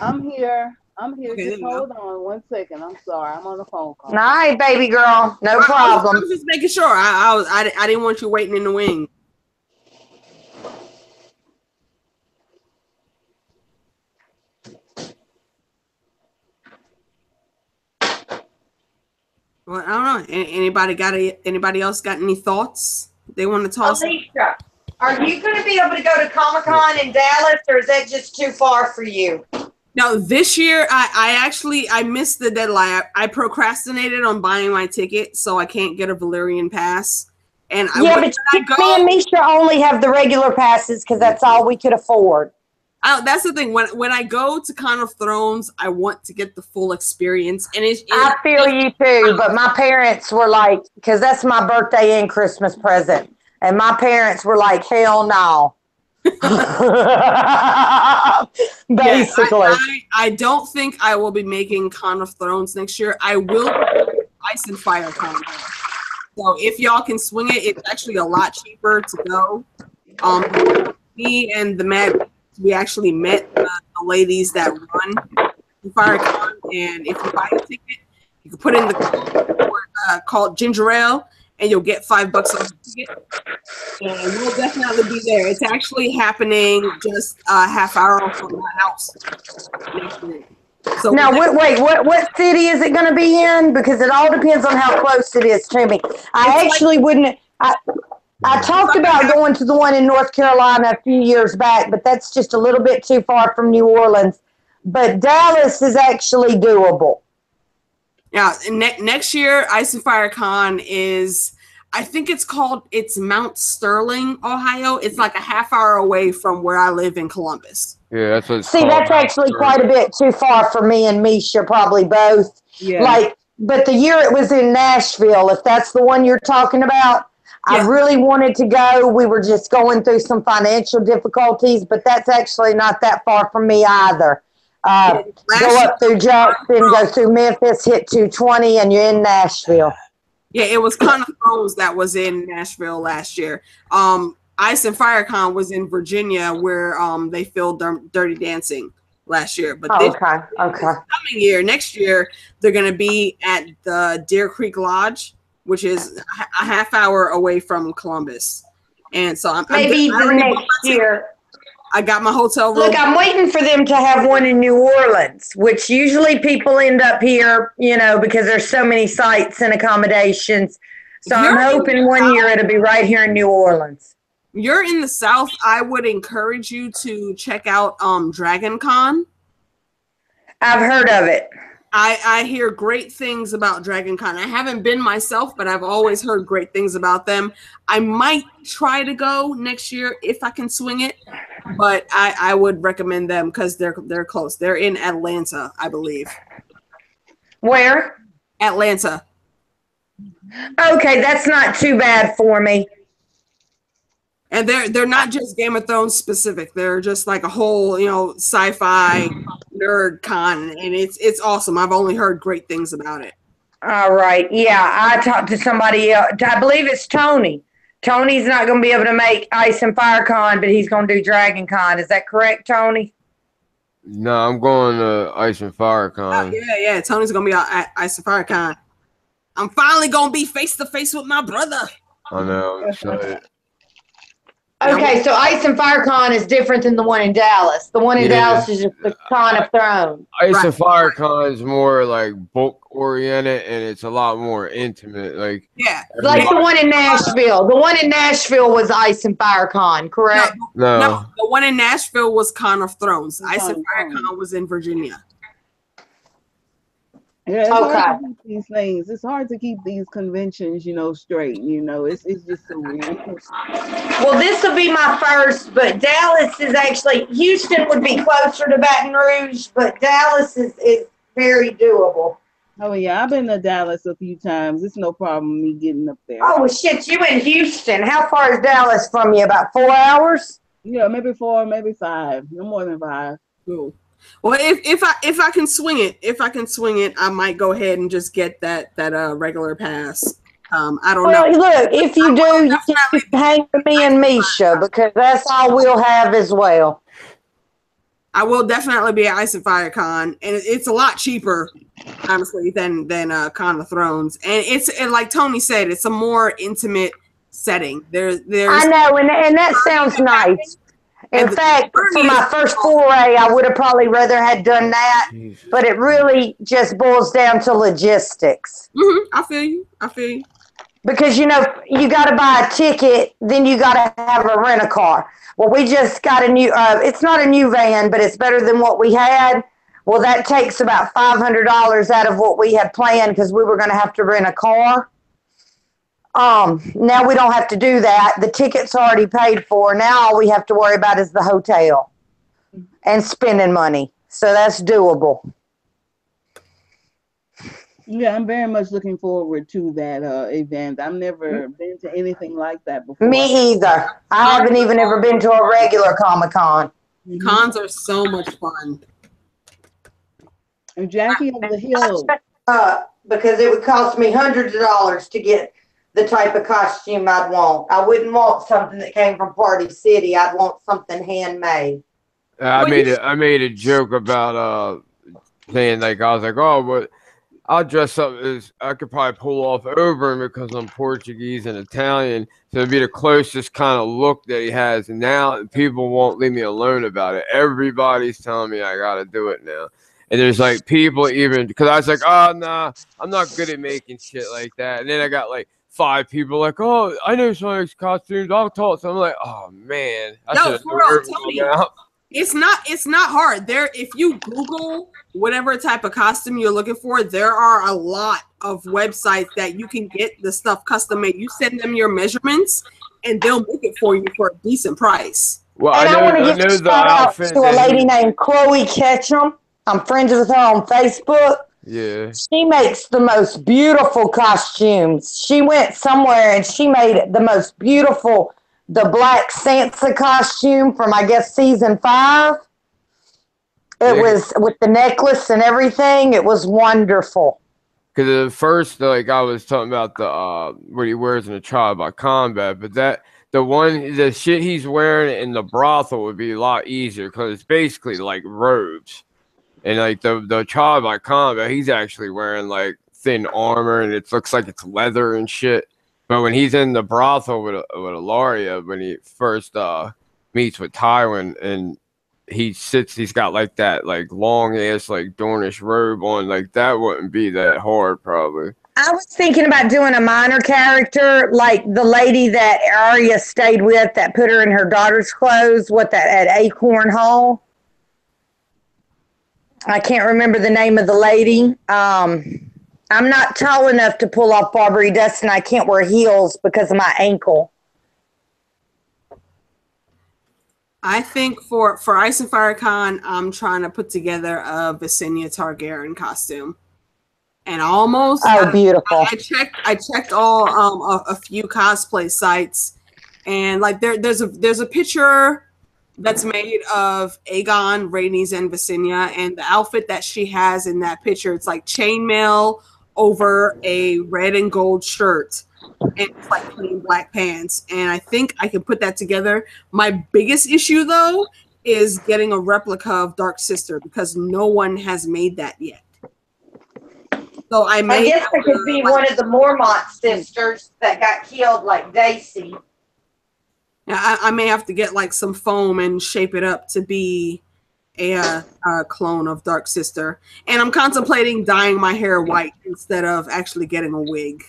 I'm here. Okay, just hold on 1 second. I'm sorry. I'm on a phone call. All right, baby girl. No problem. I was just making sure. I didn't want you waiting in the wing. Well, I don't know. Anybody else got any thoughts they want to toss? Alicia, Are you going to be able to go to Comic-Con in Dallas, or is that just too far for you? No, this year I missed the deadline. I procrastinated on buying my ticket, so I can't get a Valerian pass. And me and Misha only have the regular passes because that's all we could afford. That's the thing. When I go to Con of Thrones, I want to get the full experience. And I feel you too, but my parents were like, because that's my birthday and Christmas present, and my parents were like, hell no. Basically. Yeah, I don't think I will be making Con of Thrones next year. I will Ice and Fire Con. So if y'all can swing it, it's actually a lot cheaper to go. Me and the Mad, we actually met the ladies that run FireCon, and if you buy a ticket, you can put in the code called Ginger Ale, and you'll get $5 off the ticket. And we'll definitely be there. It's actually happening just a half hour from my house. So now, wait, what city is it going to be in? Because it all depends on how close it is to me. I talked about going to the one in North Carolina a few years back, but that's just a little bit too far from New Orleans. But Dallas is actually doable. Yeah, next year, Ice and Fire Con is, I think it's Mount Sterling, Ohio. It's like a half hour away from where I live in Columbus. Yeah, that's what it's See, called. that's actually quite a bit too far for me and Misha, probably both. Yeah. But the year it was in Nashville, if that's the one you're talking about, yeah. I really wanted to go. We were just going through some financial difficulties, but that's actually not that far from me either. Go up through Jackson, go through Memphis, hit 220, and you're in Nashville. Yeah, it was Con of Thrones that was in Nashville last year. Ice and Fire Con was in Virginia, where they filmed Dirty Dancing last year. But this coming year, next year, they're going to be at the Deer Creek Lodge, which is a half hour away from Columbus. And so maybe the next year. I got my hotel room. Look, I'm waiting for them to have one in New Orleans, which usually people end up here, because there's so many sites and accommodations. So I'm hoping one year it'll be right here in New Orleans. You're in the South. I would encourage you to check out Dragon Con. I've heard of it. I hear great things about Dragon Con. I haven't been myself, but I've always heard great things about them. I might try to go next year if I can swing it, but I would recommend them because they're close. They're in Atlanta, I believe. Where? Atlanta. Okay, that's not too bad for me. And they're not just Game of Thrones specific. They're just like a whole, sci-fi nerd con, and it's awesome. I've only heard great things about it. All right. Yeah, I talked to somebody else. I believe it's Tony. Tony's not going to be able to make Ice and Fire Con, but he's going to do Dragon Con. Is that correct, Tony? No, I'm going to Ice and Fire Con. Yeah. Tony's going to be at Ice and Fire Con. I'm finally going to be face to face with my brother. I know. I'm excited. Okay, so Ice and Fire Con is different than the one in Dallas. The one in Dallas is just the Con of Thrones. Ice and Fire Con is more like book oriented, and it's a lot more intimate. Like the one in Nashville. The one in Nashville was Ice and Fire Con, correct? No, the one in Nashville was Con of Thrones. Ice and Fire Con was in Virginia. Yeah, it's hard to keep these things. It's hard to keep these conventions, straight. It's just so weird. Well, this will be my first, but Dallas is actually, Houston would be closer to Baton Rouge, but Dallas is very doable. Oh yeah, I've been to Dallas a few times. It's no problem me getting up there. Oh shit, you in Houston? How far is Dallas from you? About 4 hours? Yeah, maybe 4, maybe 5. No more than 5. Cool. Well, if I can swing it, I might go ahead and just get that regular pass. I don't know. Look, if you do, you can hang with me and Misha because that's all we'll have as well. I will definitely be at Ice and Fire Con, and it's a lot cheaper, honestly, than Con of Thrones. And it's like Tony said, it's a more intimate setting. There's I know, and that sounds nice. In fact, for my first foray, I would have probably rather had done that, but it really just boils down to logistics. Mm-hmm. I feel you. because you know you got to buy a ticket, then you got to have a rent a car. Well, we just got a new. It's not a new van, but it's better than what we had. Well, that takes about $500 out of what we had planned because we were going to have to rent a car. Now we don't have to do that. The ticket's already paid for. Now all we have to worry about is the hotel and spending money. So that's doable. Yeah, I'm very much looking forward to that event. I've never been to anything like that before. Me either. I haven't even ever been to a regular Comic-Con. Cons are so much fun. And Jackie of the Hill. Because it would cost me hundreds of dollars to get the type of costume I'd want. I wouldn't want something that came from Party City. I'd want something handmade. I made a joke about saying like I was like, oh, but I'll dress up as I could probably pull off Oberon because I'm Portuguese and Italian, so it'd be the closest kind of look that he has. And now people won't leave me alone about it. Everybody's telling me I gotta do it now. And there's like people even because I was like, oh nah, I'm not good at making shit like that. And then I got like 5 people like, oh, I know some of these costumes. I'll talk. So I'm like, oh man, No, for real, Tony. It's not hard. If you Google whatever type of costume you're looking for, there are a lot of websites that you can get the stuff custom made. You send them your measurements and they'll make it for you for a decent price. Well, and I want to give a shout out outfit to a lady named Chloe Ketchum. I'm friends with her on Facebook. Yeah. She makes the most beautiful costumes. She went somewhere and she made the most beautiful, the Black Sansa costume from, I guess, season 5. It was with the necklace and everything. It was wonderful. Because at first, like I was talking about the what he wears in the Trial by Combat, but the shit he's wearing in the brothel would be a lot easier because it's basically like robes. And like the Trial by Combat, he's actually wearing like thin armor and it looks like it's leather and shit. But when he's in the brothel with Ilaria, when he first meets with Tywin and he's got like that like long ass like Dornish robe on, like that wouldn't be that hard probably. I was thinking about doing a minor character like the lady that Arya stayed with that put her in her daughter's clothes, at Acorn Hall. I can't remember the name of the lady. I'm not tall enough to pull off Barbary Dust, and I can't wear heels because of my ankle. I think for Ice and Fire Con, I'm trying to put together a Visenya Targaryen costume, and beautiful. I checked all a few cosplay sites, and like there's a picture that's made of Aegon, Rhaenys, and Visenya, and the outfit that she has in that picture, it's like chainmail over a red and gold shirt and it's like plain black pants. And I think I can put that together. My biggest issue though is getting a replica of Dark Sister because no one has made that yet. So I guess it could be one of the Mormont sisters that got killed like Daisy. I may have to get like some foam and shape it up to be a clone of Dark Sister. And I'm contemplating dyeing my hair white instead of actually getting a wig.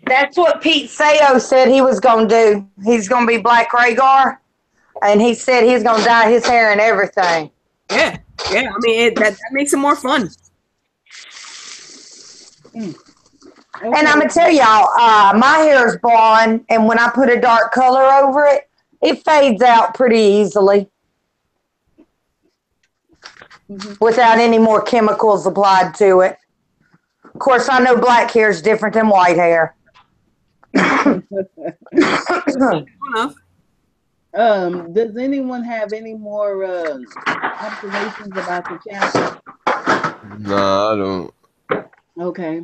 That's what Pete Sayo said he was going to do. He's going to be Black Rhaegar. And he said he's going to dye his hair and everything. Yeah. I mean, that makes it more fun. Okay. And I'm going to tell y'all, my hair is blonde. And when I put a dark color over it, it fades out pretty easily without any more chemicals applied to it. Of course, I know black hair is different than white hair. Does anyone have any more observations about the chapter? No, I don't. Okay.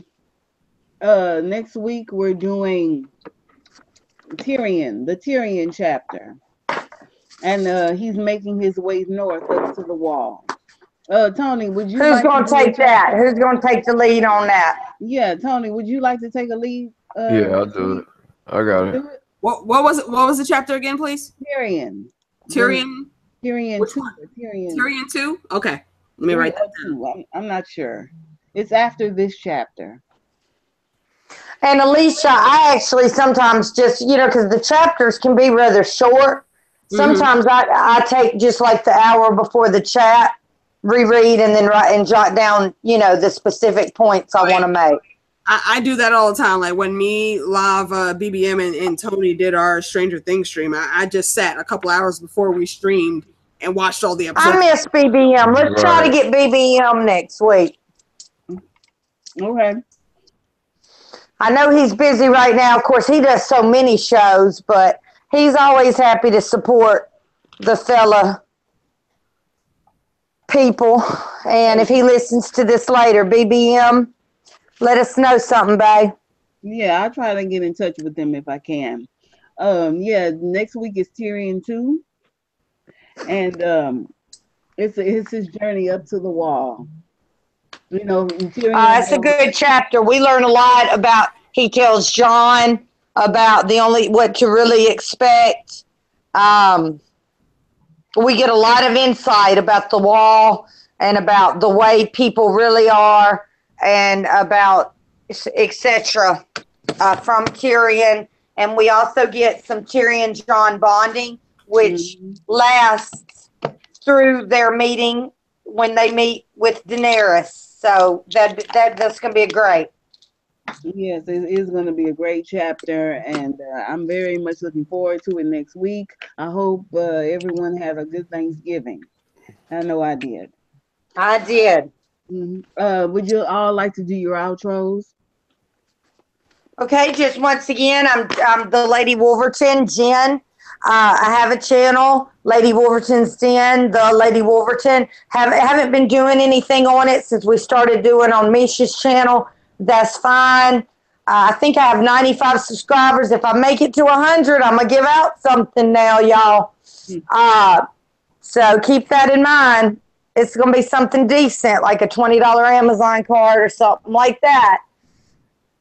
Next week we're doing Tyrion, the Tyrion chapter. And he's making his way north up to the wall. Tony, would you Who's going to take that? Who's going to take the lead on that? Yeah, Tony, would you like to take a lead? Yeah, I'll do it. I got it. What was it? What was the chapter again, please? Tyrion. Tyrion 2. Tyrion 2? Okay. Let me write that down. I'm not sure. It's after this chapter. And Alicia, I actually sometimes just, because the chapters can be rather short. Sometimes I take just like the hour before the chat, reread, and then write and jot down, the specific points I want to make. I do that all the time. Like when me, Lava, BBM, and Tony did our Stranger Things stream, I just sat a couple hours before we streamed and watched all the episodes. I miss BBM. Let's try to get BBM next week. Okay. I know he's busy right now. Of course, he does so many shows, but he's always happy to support the fella people. And if he listens to this later, BBM, let us know something, babe. Yeah, I'll try to get in touch with them if I can. Yeah, next week is Tyrion 2. And it's his journey up to the wall. It's a good chapter. We learn a lot about, he tells Jon about what to really expect. We get a lot of insight about the wall and about the way people really are and about etc. From Tyrion. And we also get some Tyrion-Jon bonding, which lasts through their meeting when they meet with Daenerys. So that's going to be great. Yes, it is going to be a great chapter, and I'm very much looking forward to it next week. I hope everyone had a good Thanksgiving. I know I did. I did. Would you all like to do your outros? Okay, just once again, I'm the Lady Wolverton, Jen. I have a channel, Lady Wolverton's Den, the Lady Wolverton. Haven't been doing anything on it since we started doing on Misha's channel. That's fine. I think I have 95 subscribers. If I make it to 100, I'm going to give out something now, y'all. So keep that in mind. It's going to be something decent, like a $20 Amazon card or something like that.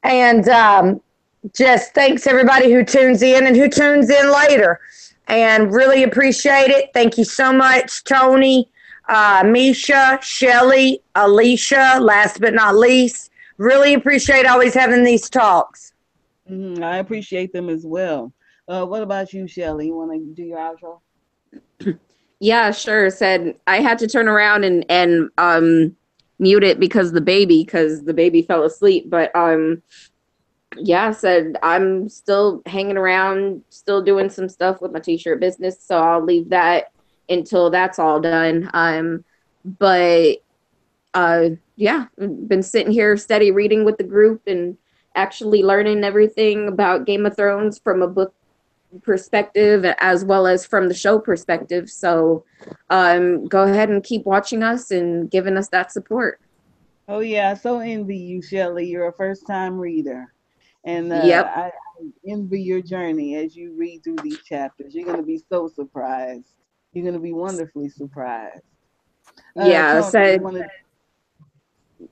And just thanks everybody who tunes in and who tunes in later. And really appreciate it. Thank you so much, Tony, Misha, Shelley, Alicia, last but not least. Really appreciate always having these talks. I appreciate them as well. What about you, Shelley? You want to do your outro? Yeah, sure. Said I had to turn around and mute it because the baby fell asleep. But yeah, said I'm still hanging around, still doing some stuff with my t-shirt business. So I'll leave that until that's all done. But yeah, been sitting here steady reading with the group and actually learning everything about Game of Thrones from a book perspective as well as from the show perspective. So go ahead and keep watching us and giving us that support. Oh yeah, I so envy you, Shelley. You're a first-time reader. And yep. I envy your journey as you read through these chapters. You're going to be so surprised. You're going to be wonderfully surprised. Yeah, Tony,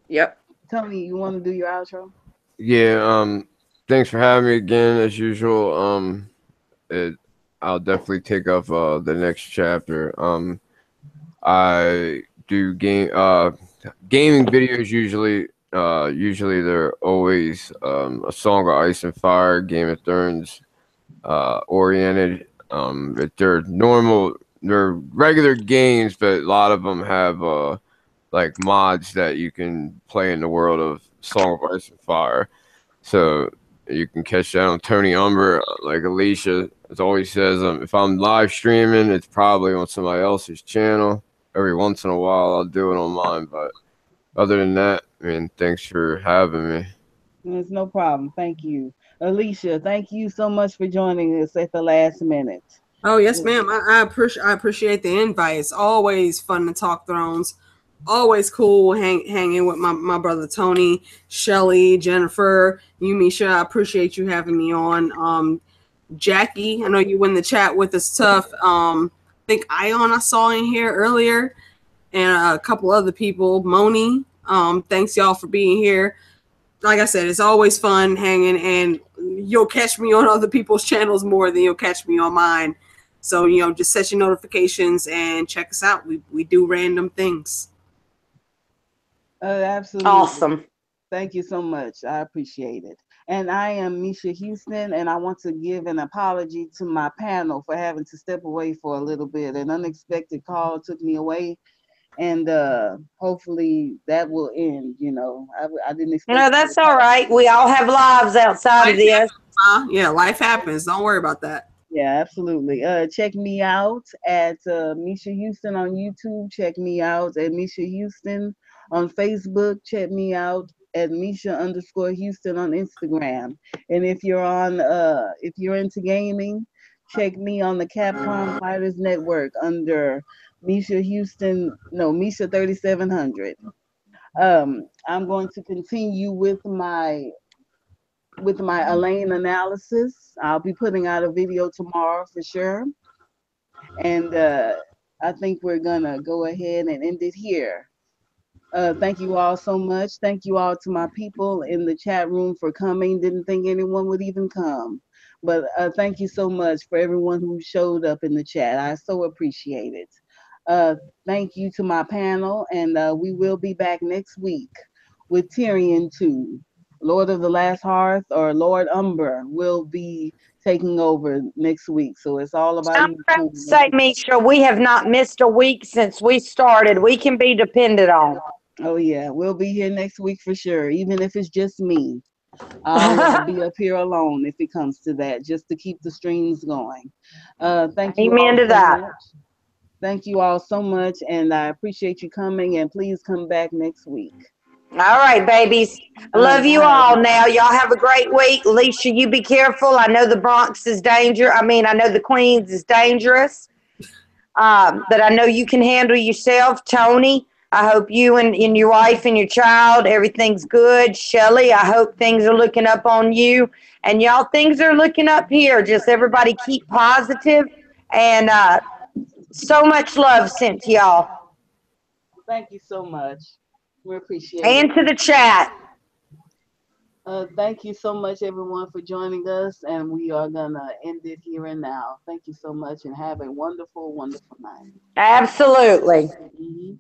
yep. Tony, you want to do your outro? Yeah, thanks for having me again, as usual. I'll definitely take up the next chapter. I do gaming videos usually. Usually they're always A Song of Ice and Fire, Game of Thrones oriented. They're regular games, but a lot of them have like mods that you can play in the world of Song of Ice and Fire. So you can catch that on Tony Umber. Like Alicia as always says, if I'm live streaming, it's probably on somebody else's channel. Every once in a while, I'll do it on mine. But other than that, I mean, thanks for having me. It's no problem. Thank you. Alicia, thank you so much for joining us at the last minute. Oh, yes, ma'am. I appreciate the invite. It's always fun to talk Thrones. Always cool hanging with my brother Tony, Shelley, Jennifer, you, Misha. I appreciate you having me on. Jackie, I know you in the chat with us tough. I think Ion I saw in here earlier, and a couple other people. Moni, thanks y'all for being here. Like I said, it's always fun hanging, and you'll catch me on other people's channels more than you'll catch me on mine. So, just set your notifications and check us out. We do random things. Absolutely. Awesome. Thank you so much. I appreciate it. And I am Misha Houston, and I want to give an apology to my panel for having to step away for a little bit. An unexpected call took me away, and hopefully that will end. I didn't expect. No, that's all right. We all have lives outside of this. Yeah, life happens. Don't worry about that. Yeah, absolutely. Check me out at Misha Houston on YouTube. Check me out at Misha Houston on Facebook. Check me out at Misha_Houston on Instagram. And if you're into gaming, check me on the Capcom Fighters Network under Misha Houston, no, Misha 3700. I'm going to continue with my Elaine analysis. I'll be putting out a video tomorrow for sure. And I think we're gonna go ahead and end it here. Thank you all so much. Thank you all to my people in the chat room for coming. Didn't think anyone would even come. But thank you so much for everyone who showed up in the chat. I so appreciate it. Thank you to my panel, and we will be back next week with Tyrion 2. Lord of the Last Hearth or Lord Umber will be taking over next week. So it's all about I'm you. proud to say, Misha, we have not missed a week since we started. We can be depended on. Oh yeah, we'll be here next week for sure. Even if it's just me, I'll be up here alone if it comes to that, just to keep the streams going. Thank you Amen all to so that. much. Thank you all so much, and I appreciate you coming. And please come back next week. All right, babies. Love you all now. Y'all have a great week. Alicia, you be careful. I know the Bronx is dangerous. I know the Queens is dangerous. But I know you can handle yourself. Tony, I hope you and your wife and your child, everything's good. Shelley, I hope things are looking up on you. And y'all, things are looking up here. Just everybody keep positive. And so much love sent to y'all. Thank you so much. We appreciate And it. to the chat. Thank you so much, everyone, for joining us. And we are going to end it here and now. Thank you so much, and have a wonderful, wonderful night. Absolutely. Mm-hmm.